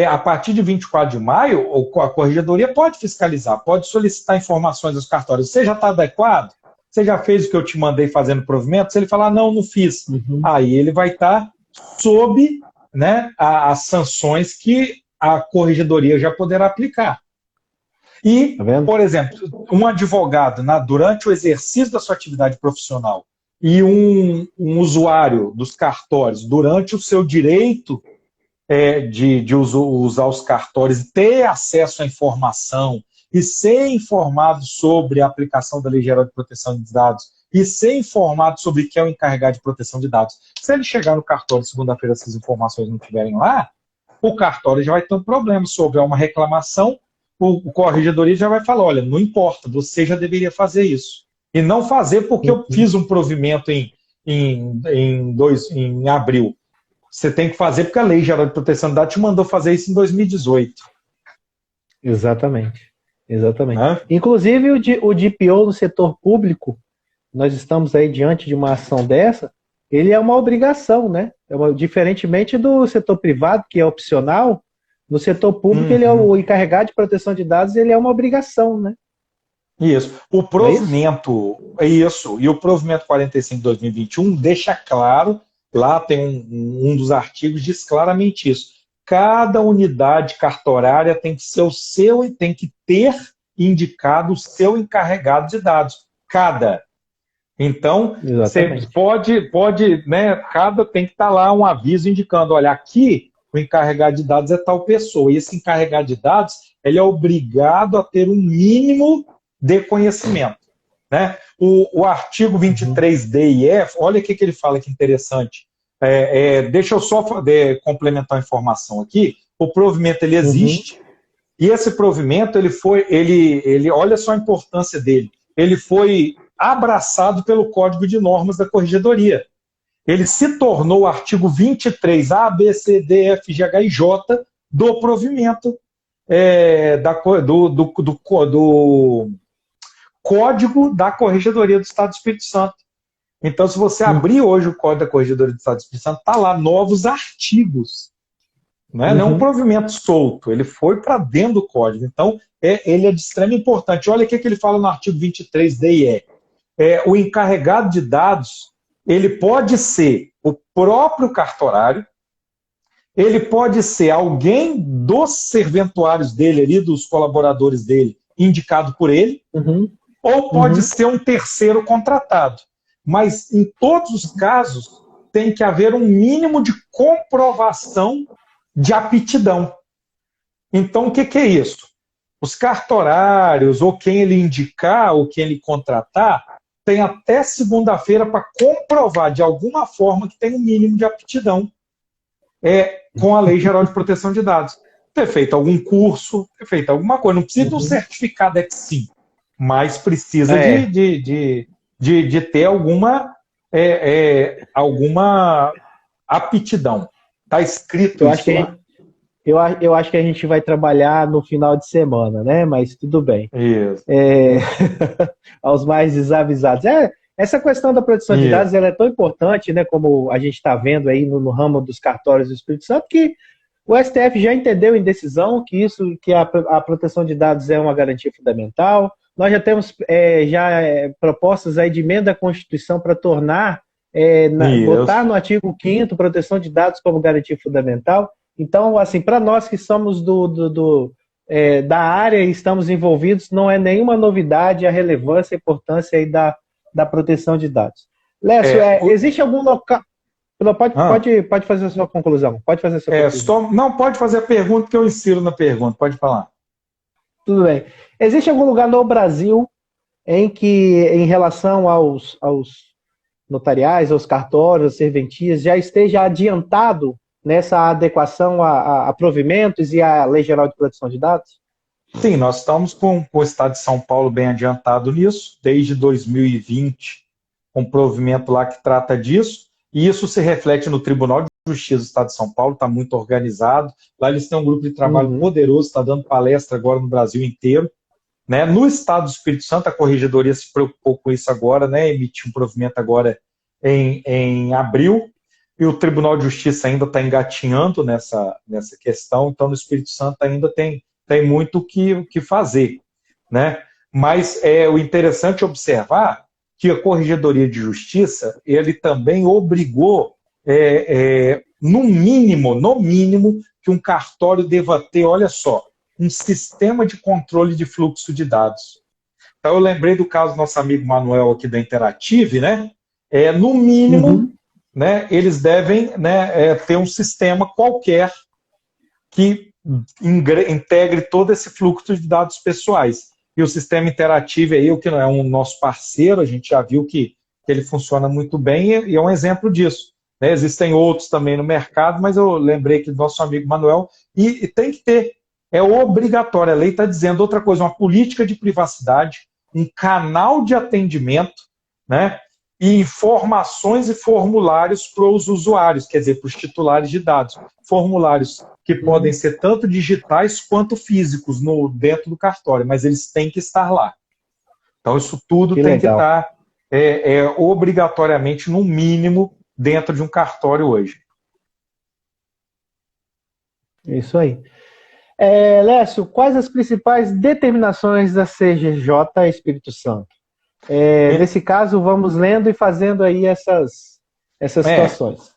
Speaker 1: a partir de 24 de maio, a Corregedoria pode fiscalizar, pode solicitar informações aos cartórios. Você já está adequado? Você já fez o que eu te mandei fazendo provimento? Se ele falar, não fiz, aí ele vai estar sob, né, as sanções que a Corregedoria já poderá aplicar. E, por exemplo, um advogado, durante o exercício da sua atividade profissional, e um usuário dos cartórios, durante o seu direito de usar os cartórios e ter acesso à informação e ser informado sobre a aplicação da Lei Geral de Proteção de Dados e ser informado sobre quem é o encarregado de proteção de dados. Se ele chegar no cartório segunda-feira, essas informações não estiverem lá, o cartório já vai ter um problema. Se houver uma reclamação, o Corregedoria já vai falar, olha, não importa, você já deveria fazer isso. E não fazer porque eu fiz um provimento em abril. Você tem que fazer porque a Lei Geral de Proteção de Dados te mandou fazer isso em 2018.
Speaker 2: Exatamente. Inclusive, o DPO no setor público, nós estamos aí diante de uma ação dessa, ele é uma obrigação, né? Diferentemente do setor privado, que é opcional, no setor público, ele é o encarregado de proteção de dados, ele é uma obrigação, né?
Speaker 1: Isso. O provimento, isso. E o provimento 45 de 2021 deixa claro, lá tem um dos artigos, diz claramente isso. Cada unidade cartorária tem que ter indicado o seu encarregado de dados. Cada. Então, você pode, né, cada tem que estar lá um aviso indicando, olha, aqui o encarregado de dados é tal pessoa. E esse encarregado de dados, ele é obrigado a ter um mínimo de conhecimento. Né? O artigo 23D e F, olha o que ele fala que interessante. Deixa eu só complementar a informação aqui. O provimento, ele existe, e esse provimento, olha só a importância dele. Ele foi abraçado pelo Código de Normas da Corregedoria. Ele se tornou o artigo 23 A, B, C, D, F, G, H e J do provimento do Código da Corregedoria do Estado do Espírito Santo. Então, se você abrir hoje o Código da Corregedoria do Estado do Espírito Santo, está lá novos artigos. Não é um provimento solto, ele foi para dentro do Código. Então, ele é de extrema importância. Olha o que ele fala no artigo 23D e E. O encarregado de dados, ele pode ser o próprio cartorário, ele pode ser alguém dos serventuários dele, ali, dos colaboradores dele, indicado por ele, ou pode ser um terceiro contratado. Mas, em todos os casos, tem que haver um mínimo de comprovação de aptidão. Então, o que é isso? Os cartorários, ou quem ele indicar, ou quem ele contratar, tem até segunda-feira para comprovar de alguma forma que tem um mínimo de aptidão com a Lei Geral de Proteção de Dados. Ter feito algum curso, ter feito alguma coisa. Não precisa de um certificado F5, mas precisa de ter alguma aptidão. Está escrito isso lá.
Speaker 2: eu acho que a gente vai trabalhar no final de semana, né? Mas tudo bem.
Speaker 1: Isso,
Speaker 2: É, aos mais desavisados. Essa questão da proteção de dados
Speaker 1: isso.
Speaker 2: ela é tão importante, né? Como a gente está vendo aí no ramo dos cartórios do Espírito Santo, que o STF já entendeu em decisão que a proteção de dados é uma garantia fundamental. Nós já temos propostas aí de emenda à Constituição para tornar, botar
Speaker 1: Isso.
Speaker 2: no artigo 5º proteção de dados como garantia fundamental. Então, assim, para nós que somos da área e estamos envolvidos, não é nenhuma novidade a relevância e a importância aí da proteção de dados. Lécio,
Speaker 1: É,
Speaker 2: existe algum local... Não,
Speaker 1: ah,
Speaker 2: pode fazer a sua conclusão. Pode fazer a sua conclusão.
Speaker 1: não pode fazer a pergunta que eu insiro na pergunta, pode falar.
Speaker 2: Tudo bem. Existe algum lugar no Brasil em que, em relação aos notariais, aos cartórios, às serventias, já esteja adiantado nessa adequação a provimentos e à Lei Geral de Proteção de Dados?
Speaker 1: Sim, nós estamos com o Estado de São Paulo bem adiantado nisso, desde 2020, um provimento lá que trata disso, e isso se reflete no Tribunal de Justiça do Estado de São Paulo, está muito organizado. Lá eles têm um grupo de trabalho
Speaker 2: Uhum.
Speaker 1: poderoso, está dando palestra agora no Brasil inteiro. Né? No Estado do Espírito Santo, a Corregedoria se preocupou com isso agora, né? Emitiu um provimento agora em abril, e o Tribunal de Justiça ainda está engatinhando nessa questão, então no Espírito Santo ainda tem muito o que fazer. Né? Mas o interessante é observar que a Corregedoria de Justiça, ele também obrigou, no mínimo, que um cartório deva ter, olha só, um sistema de controle de fluxo de dados. Então, eu lembrei do caso do nosso amigo Manuel aqui da Interative, né? No mínimo,
Speaker 2: Uhum.
Speaker 1: né, eles devem, né, ter um sistema qualquer que integre todo esse fluxo de dados pessoais. E o sistema interativo aí, o que não é um nosso parceiro, a gente já viu que ele funciona muito bem e é um exemplo disso. Né? Existem outros também no mercado, mas eu lembrei que do nosso amigo Manuel, e tem que ter, é obrigatório, a lei está dizendo outra coisa, uma política de privacidade, um canal de atendimento, né? E informações e formulários para os usuários, quer dizer, para os titulares de dados. Formulários que podem ser tanto digitais quanto físicos dentro do cartório, mas eles têm que estar lá. Então, isso tudo
Speaker 2: Que
Speaker 1: tem que
Speaker 2: legal.
Speaker 1: estar obrigatoriamente, no mínimo, dentro de um cartório hoje.
Speaker 2: Isso aí. Lécio, quais as principais determinações da CGJ Espírito Santo? Nesse caso, vamos lendo e fazendo aí essas situações.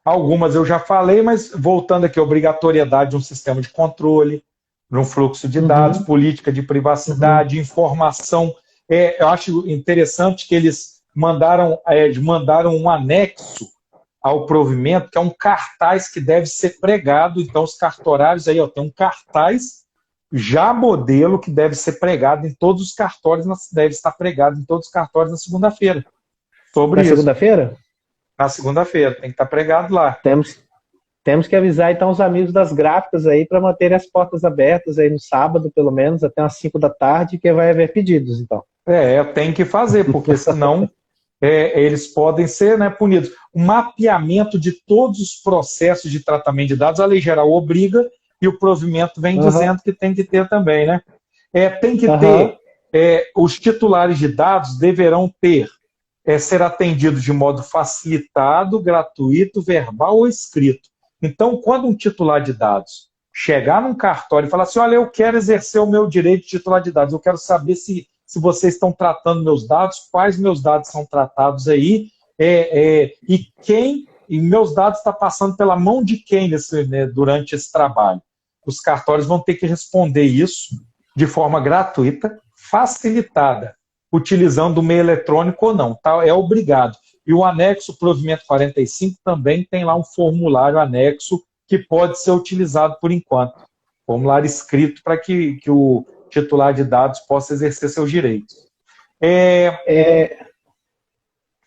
Speaker 1: Algumas eu já falei, mas voltando aqui, obrigatoriedade de um sistema de controle, de um fluxo de dados,
Speaker 2: Uhum.
Speaker 1: política de privacidade,
Speaker 2: Uhum.
Speaker 1: informação. Eu acho interessante que eles mandaram um anexo ao provimento, que é um cartaz que deve ser pregado. Então, os cartorários aí, tem um cartaz já modelo que deve ser pregado em todos os cartórios, deve estar pregado em todos os cartórios na segunda-feira.
Speaker 2: Na
Speaker 1: Sobre isso.
Speaker 2: segunda-feira?
Speaker 1: Na segunda-feira, tem que estar pregado lá.
Speaker 2: Temos que avisar então os amigos das gráficas aí para manterem as portas abertas aí no sábado, pelo menos, até umas 5 da tarde, que vai haver pedidos, então.
Speaker 1: Tem que fazer, porque senão eles podem ser, né, punidos. O mapeamento de todos os processos de tratamento de dados, a lei geral obriga, e o provimento vem
Speaker 2: Uhum.
Speaker 1: dizendo que tem que ter também, né? Tem que
Speaker 2: Uhum.
Speaker 1: ter, os titulares de dados deverão ser atendidos de modo facilitado, gratuito, verbal ou escrito. Então, quando um titular de dados chegar num cartório e falar assim, olha, eu quero exercer o meu direito de titular de dados, eu quero saber se vocês estão tratando meus dados, quais meus dados são tratados aí, e meus dados estão passando pela mão de quem durante esse trabalho. Os cartórios vão ter que responder isso de forma gratuita, facilitada, utilizando o meio eletrônico ou não, tá? É obrigado. E o anexo, o provimento 45, também tem lá um formulário anexo que pode ser utilizado por enquanto. Formulário escrito para que o titular de dados possa exercer seus direitos.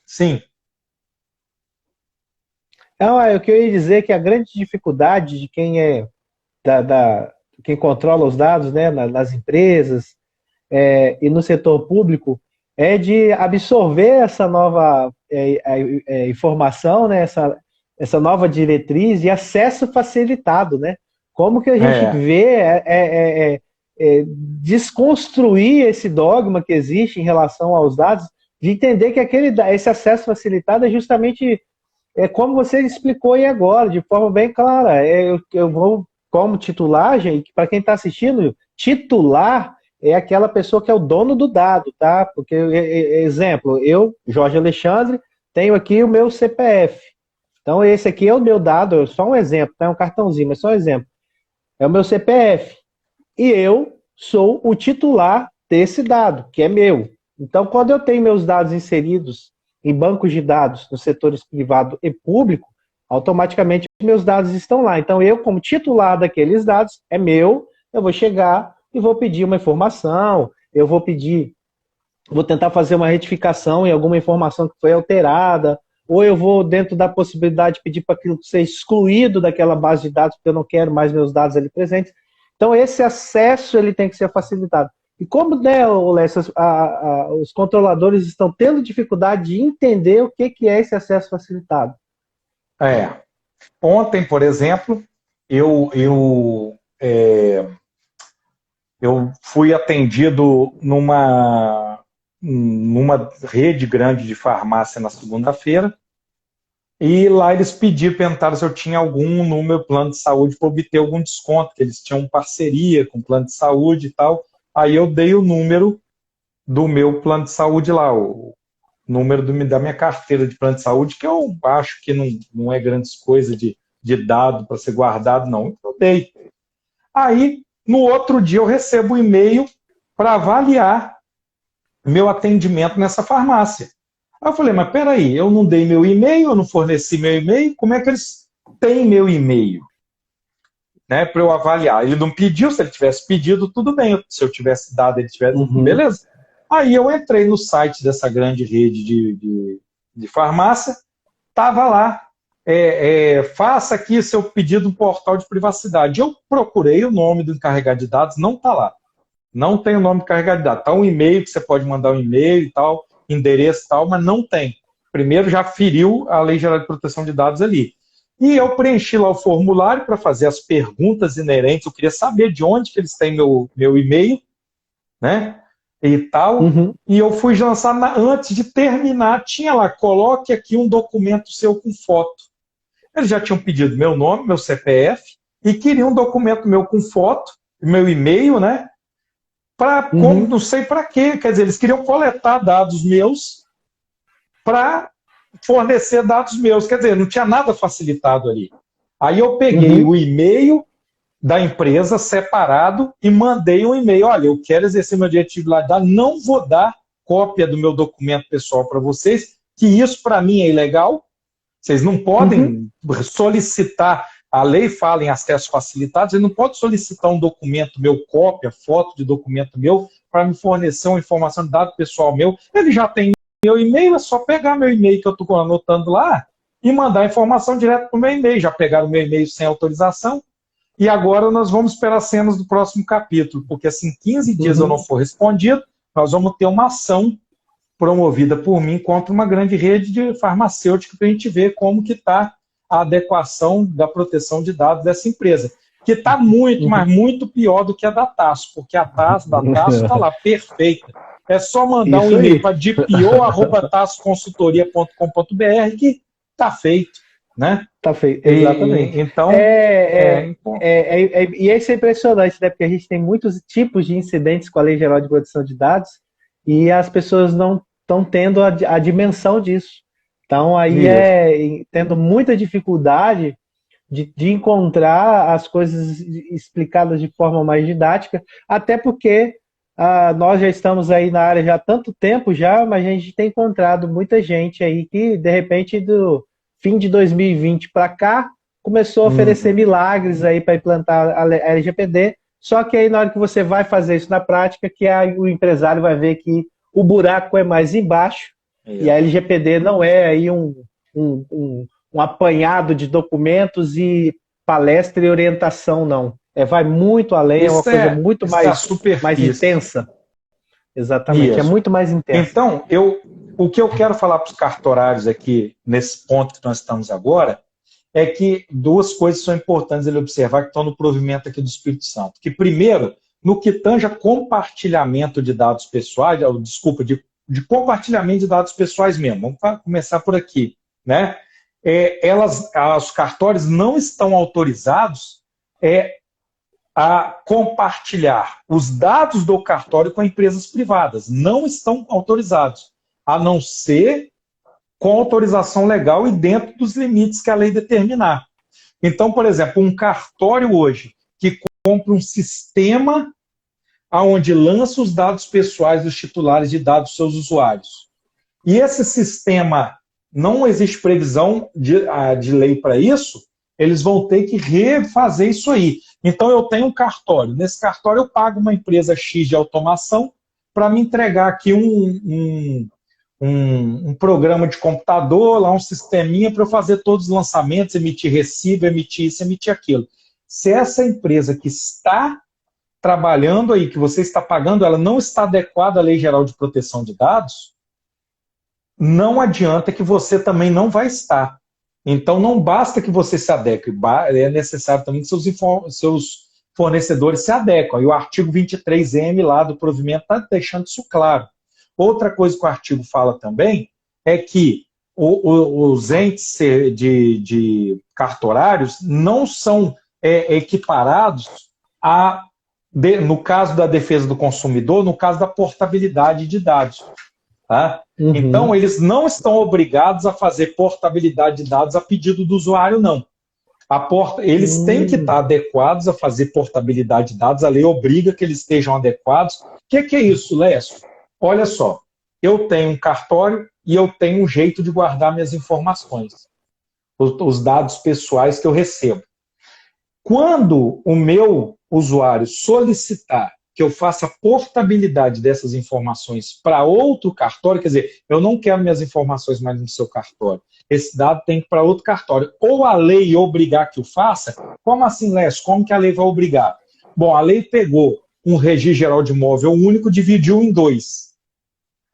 Speaker 1: Sim.
Speaker 2: Eu queria dizer que a grande dificuldade de quem quem controla os dados, né, nas empresas e no setor público é de absorver essa nova informação, né, essa nova diretriz e acesso facilitado, né? Como que a gente vê desconstruir esse dogma que existe em relação aos dados, de entender que esse acesso facilitado é justamente como você explicou aí agora, de forma bem clara. Eu vou, como titular, gente, para quem está assistindo, titular é aquela pessoa que é o dono do dado, tá? Porque, exemplo, eu, Jorge Alexandre, tenho aqui o meu CPF. Então, esse aqui é o meu dado, só um exemplo, tá? É um cartãozinho, mas só um exemplo. É o meu CPF. E eu sou o titular desse dado, que é meu. Então, quando eu tenho meus dados inseridos em bancos de dados nos setores privado e público, automaticamente meus dados estão lá. Então, eu, como titular daqueles dados, é meu, eu vou chegar e vou pedir uma informação, eu vou tentar fazer uma retificação em alguma informação que foi alterada, ou eu vou, dentro da possibilidade, pedir para aquilo ser excluído daquela base de dados, porque eu não quero mais meus dados ali presentes. Então, esse acesso ele tem que ser facilitado. E como, né, Lécio, os controladores estão tendo dificuldade de entender o que é esse acesso facilitado?
Speaker 1: Ontem, por exemplo, eu fui atendido numa rede grande de farmácia na segunda-feira, e lá eles perguntaram se eu tinha algum número plano de saúde para obter algum desconto, que eles tinham parceria com o plano de saúde e tal. Aí eu dei o número do meu plano de saúde lá, o número da minha carteira de plano de saúde, que eu acho que não é grandes coisa de dado para ser guardado, não. Eu dei. Aí, no outro dia, eu recebo um e-mail para avaliar meu atendimento nessa farmácia. Aí eu falei, mas peraí, eu não dei meu e-mail, eu não forneci meu e-mail, como é que eles têm meu e-mail? Né, para eu avaliar. Ele não pediu, se ele tivesse pedido, tudo bem. Se eu tivesse dado, ele tivesse... Beleza. Aí eu entrei no site dessa grande rede de farmácia, estava lá, faça aqui seu pedido no portal de privacidade. Eu procurei o nome do encarregado de dados, não está lá. Não tem o nome do encarregado de dados. Está um e-mail, que você pode mandar um e-mail e tal, endereço e tal, mas não tem. Primeiro já feriu a Lei Geral de Proteção de Dados ali. E eu preenchi lá o formulário para fazer as perguntas inerentes. Eu queria saber de onde que eles têm meu e-mail, né? E tal. E eu fui lançar, antes de terminar, tinha lá, coloque aqui um documento seu com foto. Eles já tinham pedido meu nome, meu CPF, e queriam um documento meu com foto, meu e-mail, né? Não sei para quê. Quer dizer, eles queriam coletar dados meus para fornecer dados meus, quer dizer, não tinha nada facilitado ali. Aí eu peguei o e-mail da empresa separado e mandei um e-mail, olha, eu quero exercer meu direito de titularidade, não vou dar cópia do meu documento pessoal para vocês, que isso para mim é ilegal, vocês não podem solicitar, a lei fala em acesso facilitado, vocês não podem solicitar um documento meu, cópia, foto de documento meu, para me fornecer uma informação de dado pessoal meu, ele já tem meu e-mail, é só pegar meu e-mail que eu estou anotando lá e mandar a informação direto para o meu e-mail. Já pegaram o meu e-mail sem autorização e agora nós vamos esperar cenas do próximo capítulo, porque se em 15 dias eu não for respondido, nós vamos ter uma ação promovida por mim contra uma grande rede de farmacêutica para a gente ver como que está a adequação da proteção de dados dessa empresa, que está muito, mas muito pior do que a da Tasso, porque a Tasso está lá, perfeita. É só mandar um e-mail para dpo@tassoconsultoria.com.br que está feito, né?
Speaker 2: Está feito, exatamente.
Speaker 1: Então,
Speaker 2: e isso é impressionante, né? Porque a gente tem muitos tipos de incidentes com a Lei Geral de Proteção de Dados e as pessoas não estão tendo a dimensão disso. Então, aí tendo muita dificuldade de encontrar as coisas explicadas de forma mais didática, até porque nós já estamos aí na área já há tanto tempo já, mas a gente tem encontrado muita gente aí que, de repente, do fim de 2020 para cá, começou a oferecer milagres aí para implantar a LGPD, só que aí na hora que você vai fazer isso na prática, que o empresário vai ver que o buraco é mais embaixo, e a LGPD não é aí um apanhado de documentos e palestra e orientação, não. Vai muito além, é uma coisa muito mais intensa. Exatamente,
Speaker 1: Isso.
Speaker 2: É muito mais intensa.
Speaker 1: Então, o que eu quero falar para os cartorários aqui, nesse ponto que nós estamos agora, é que duas coisas são importantes ele observar que estão no provimento aqui do Espírito Santo. Que primeiro, no que tange a compartilhamento de dados pessoais, desculpa, de compartilhamento de dados pessoais mesmo, vamos começar por aqui, né? Os cartórios não estão autorizados a compartilhar os dados do cartório com empresas privadas. Não estão autorizados, a não ser com autorização legal e dentro dos limites que a lei determinar. Então, por exemplo, um cartório hoje que compra um sistema onde lança os dados pessoais dos titulares de dados dos seus usuários, e esse sistema não existe previsão de lei para isso, eles vão ter que refazer isso aí. Então, eu tenho um cartório. Nesse cartório, eu pago uma empresa X de automação para me entregar aqui um programa de computador, lá um sisteminha para eu fazer todos os lançamentos, emitir recibo, emitir isso, emitir aquilo. Se essa empresa que está trabalhando aí, que você está pagando, ela não está adequada à Lei Geral de Proteção de Dados, não adianta que você também não vai estar. Então, não basta que você se adeque, é necessário também que seus fornecedores se adequem. E o artigo 23M lá do provimento está deixando isso claro. Outra coisa que o artigo fala também é que os entes de cartorários não são equiparados no caso da defesa do consumidor, no caso da portabilidade de dados. Tá? Uhum. Então, eles não estão obrigados a fazer portabilidade de dados a pedido do usuário, não. Eles têm que estar adequados a fazer portabilidade de dados, a lei obriga que eles estejam adequados. O que é isso, Lécio? Olha só, eu tenho um cartório e eu tenho um jeito de guardar minhas informações, os dados pessoais que eu recebo. Quando o meu usuário solicitar que eu faça portabilidade dessas informações para outro cartório, quer dizer, eu não quero minhas informações mais no seu cartório, esse dado tem que ir para outro cartório. Ou a lei obrigar que o faça, como assim, Lécio? Como que a lei vai obrigar? Bom, a lei pegou um registro geral de imóvel único, dividiu em 2.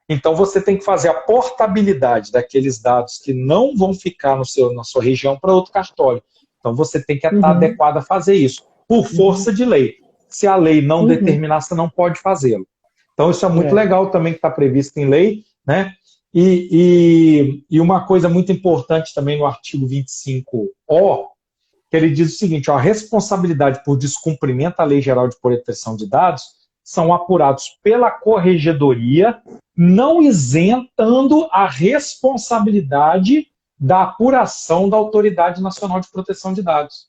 Speaker 1: Então, você tem que fazer a portabilidade daqueles dados que não vão ficar na sua região para outro cartório. Então, você tem que estar adequado a fazer isso, por força de lei. Se a lei não determinar, você não pode fazê-lo. Então, isso é muito legal também que está previsto em lei, né? E uma coisa muito importante também no artigo 25O, que ele diz o seguinte, ó, a responsabilidade por descumprimento da Lei Geral de Proteção de Dados são apurados pela Corregedoria, não isentando a responsabilidade da apuração da Autoridade Nacional de Proteção de Dados.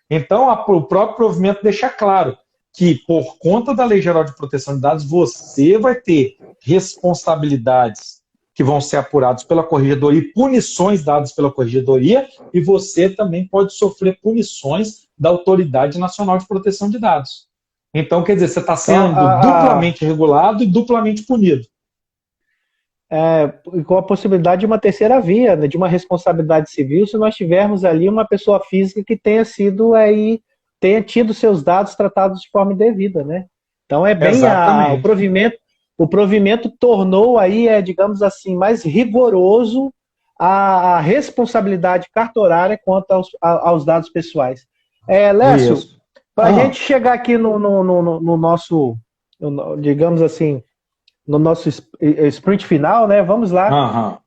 Speaker 1: Então, o próprio provimento deixa claro que, por conta da Lei Geral de Proteção de Dados, você vai ter responsabilidades que vão ser apuradas pela Corregedoria e punições dadas pela Corregedoria, e você também pode sofrer punições da Autoridade Nacional de Proteção de Dados. Então, quer dizer, você está sendo duplamente regulado e duplamente punido.
Speaker 2: Com a possibilidade de uma terceira via, né, de uma responsabilidade civil, se nós tivermos ali uma pessoa física que tenha tido seus dados tratados de forma indevida, né? Então é bem o provimento tornou aí, digamos assim, mais rigoroso a responsabilidade cartorária quanto aos dados pessoais. Lécio, para a gente chegar aqui no nosso, digamos assim, no nosso sprint final, né? Vamos lá.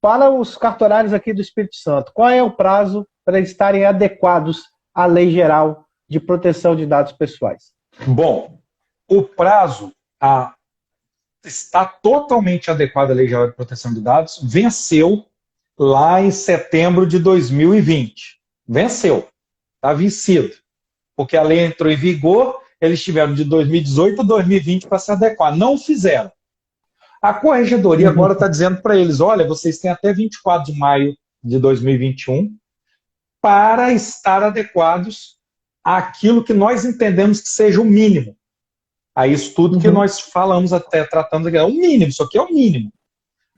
Speaker 2: Para os cartorários aqui do Espírito Santo, qual é o prazo para eles estarem adequados à Lei Geral de Proteção de Dados Pessoais?
Speaker 1: Bom, o prazo está totalmente adequado à Lei Geral de Proteção de Dados, venceu lá em setembro de 2020. Venceu, está vencido, porque a lei entrou em vigor. Eles tiveram de 2018 a 2020 para se adequar. Não fizeram. A Corregedoria agora está dizendo para eles, olha, vocês têm até 24 de maio de 2021 para estar adequados àquilo que nós entendemos que seja o mínimo. A isso tudo que nós falamos até, tratamos aqui, é o mínimo, isso aqui é o mínimo.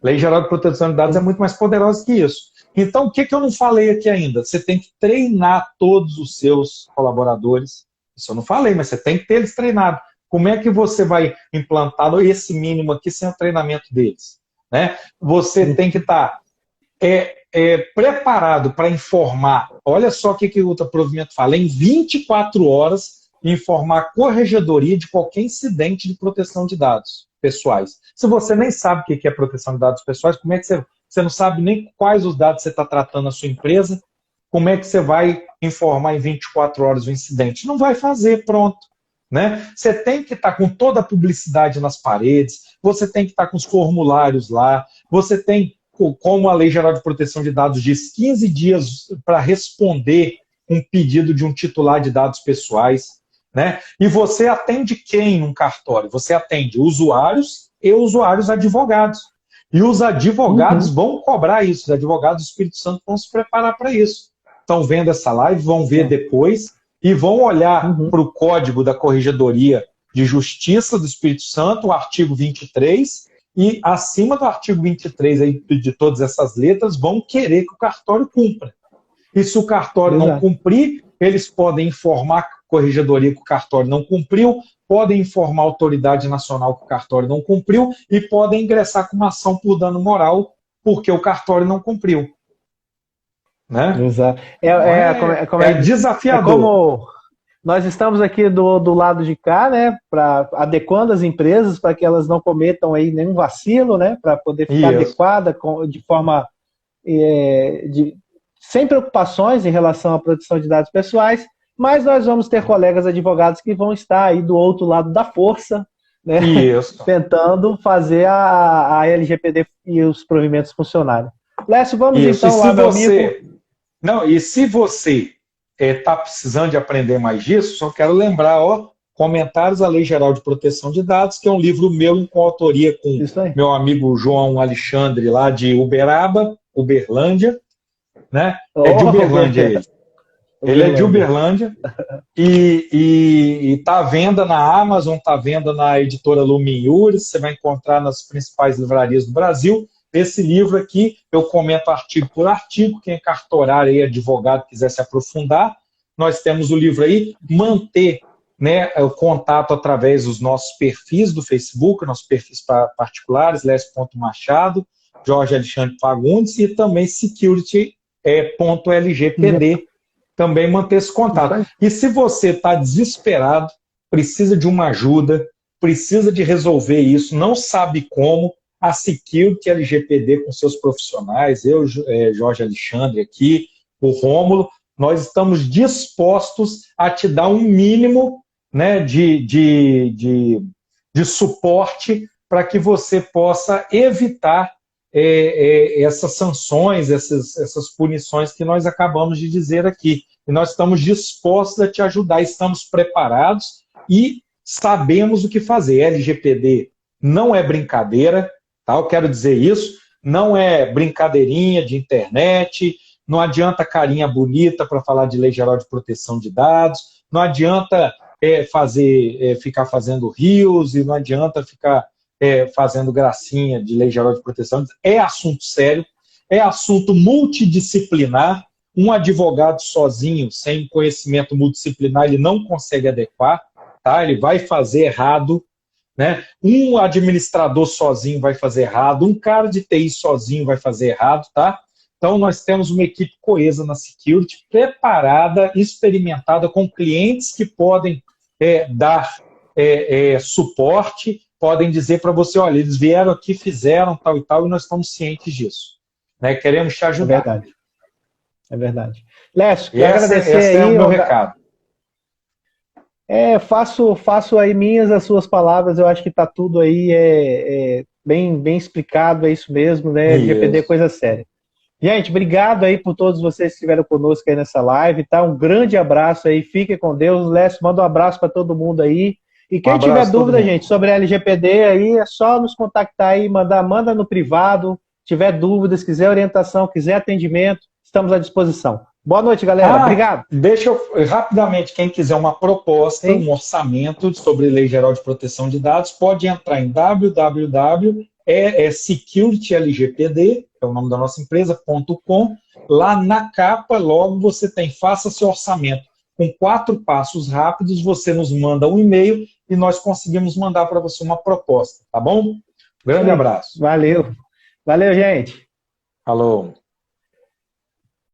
Speaker 1: A Lei Geral de Proteção de Dados é muito mais poderosa que isso. Então, o que eu não falei aqui ainda? Você tem que treinar todos os seus colaboradores. Isso eu não falei, mas você tem que ter eles treinados. Como é que você vai implantar esse mínimo aqui sem o treinamento deles? Né? Você tem que estar preparado para informar, olha só o que o provimento fala, em 24 horas, informar a corregedoria de qualquer incidente de proteção de dados pessoais. Se você nem sabe o que é proteção de dados pessoais, como é que você não sabe nem quais os dados você está tratando na sua empresa, como é que você vai informar em 24 horas o incidente? Não vai fazer, pronto. Né? Você tem que estar com toda a publicidade nas paredes, você tem que estar com os formulários lá, você tem, como a Lei Geral de Proteção de Dados diz, 15 dias para responder um pedido de um titular de dados pessoais. Né? E você atende quem num cartório? Você atende usuários e usuários advogados. E os advogados vão cobrar isso, os advogados do Espírito Santo vão se preparar para isso. Estão vendo essa live, vão ver depois e vão olhar para o Código da Corregedoria de Justiça do Espírito Santo, o artigo 23, e acima do artigo 23 aí, de todas essas letras, vão querer que o cartório cumpra. E se o cartório não cumprir, eles podem informar a Corregedoria que o cartório não cumpriu, podem informar a Autoridade Nacional que o cartório não cumpriu e podem ingressar com uma ação por dano moral porque o cartório não cumpriu. Né?
Speaker 2: Exato.
Speaker 1: É desafiador.
Speaker 2: É como nós estamos aqui do lado de cá, né, adequando as empresas para que elas não cometam aí nenhum vacilo, né, para poder ficar adequada de forma sem preocupações em relação à proteção de dados pessoais, mas nós vamos ter colegas advogados que vão estar aí do outro lado da força, né, tentando fazer a LGPD e os provimentos funcionarem. Lécio, vamos então lá, meu amigo.
Speaker 1: Não, e se você está precisando de aprender mais disso, só quero lembrar, Comentários à Lei Geral de Proteção de Dados, que é um livro meu em coautoria com meu amigo João Alexandre, lá de Uberlândia, né? É de Uberlândia ele. Ele é de Uberlândia e está à venda na Amazon, está à venda na editora Lumen Iuris, você vai encontrar nas principais livrarias do Brasil. Esse livro aqui, eu comento artigo por artigo, quem é cartorário e advogado quiser se aprofundar, nós temos o livro aí, manter, né, o contato através dos nossos perfis do Facebook, nossos perfis particulares, Lécio.Machado, Jorge Alexandre Fagundes e também security.lgpd, também manter esse contato. E se você está desesperado, precisa de uma ajuda, precisa de resolver isso, não sabe como, a Security LGPD com seus profissionais, eu, Jorge Alexandre aqui, o Rômulo, nós estamos dispostos a te dar um mínimo, né, de suporte para que você possa evitar essas sanções, essas punições que nós acabamos de dizer aqui. E nós estamos dispostos a te ajudar, estamos preparados e sabemos o que fazer. LGPD não é brincadeira, tá? Eu quero dizer isso, não é brincadeirinha de internet, não adianta carinha bonita para falar de Lei Geral de Proteção de Dados, não adianta ficar fazendo rios e não adianta ficar fazendo gracinha de Lei Geral de Proteção. É assunto sério, é assunto multidisciplinar. Um advogado sozinho, sem conhecimento multidisciplinar, ele não consegue adequar, tá? Ele vai fazer errado, né? Um administrador sozinho vai fazer errado, um cara de TI sozinho vai fazer errado, tá? Então, nós temos uma equipe coesa na Security, preparada, experimentada, com clientes que podem dar suporte, podem dizer para você, olha, eles vieram aqui, fizeram tal e tal, e nós estamos cientes disso. Né? Queremos te ajudar.
Speaker 2: É verdade. É verdade. Lécio, quero agradecer aí.
Speaker 1: É o meu recado.
Speaker 2: Faço aí minhas as suas palavras, eu acho que está tudo aí bem explicado, é isso mesmo, né? LGPD é coisa séria. Gente, obrigado aí por todos vocês que estiveram conosco aí nessa live, tá? Um grande abraço aí, fiquem com Deus. Lécio, manda um abraço para todo mundo aí. E quem tiver dúvida, gente, sobre a LGPD aí, é só nos contactar aí, manda no privado, tiver dúvidas, quiser orientação, quiser atendimento, estamos à disposição. Boa noite, galera. Obrigado.
Speaker 1: Deixa eu, rapidamente, quem quiser uma proposta, um orçamento sobre Lei Geral de Proteção de Dados, pode entrar em www.securitylgpd, é o nome da nossa empresa.com. Lá na capa, logo você faça seu orçamento. Com 4 passos rápidos, você nos manda um e-mail e nós conseguimos mandar para você uma proposta, tá bom? Grande abraço.
Speaker 2: Valeu. Valeu, gente.
Speaker 1: Falou.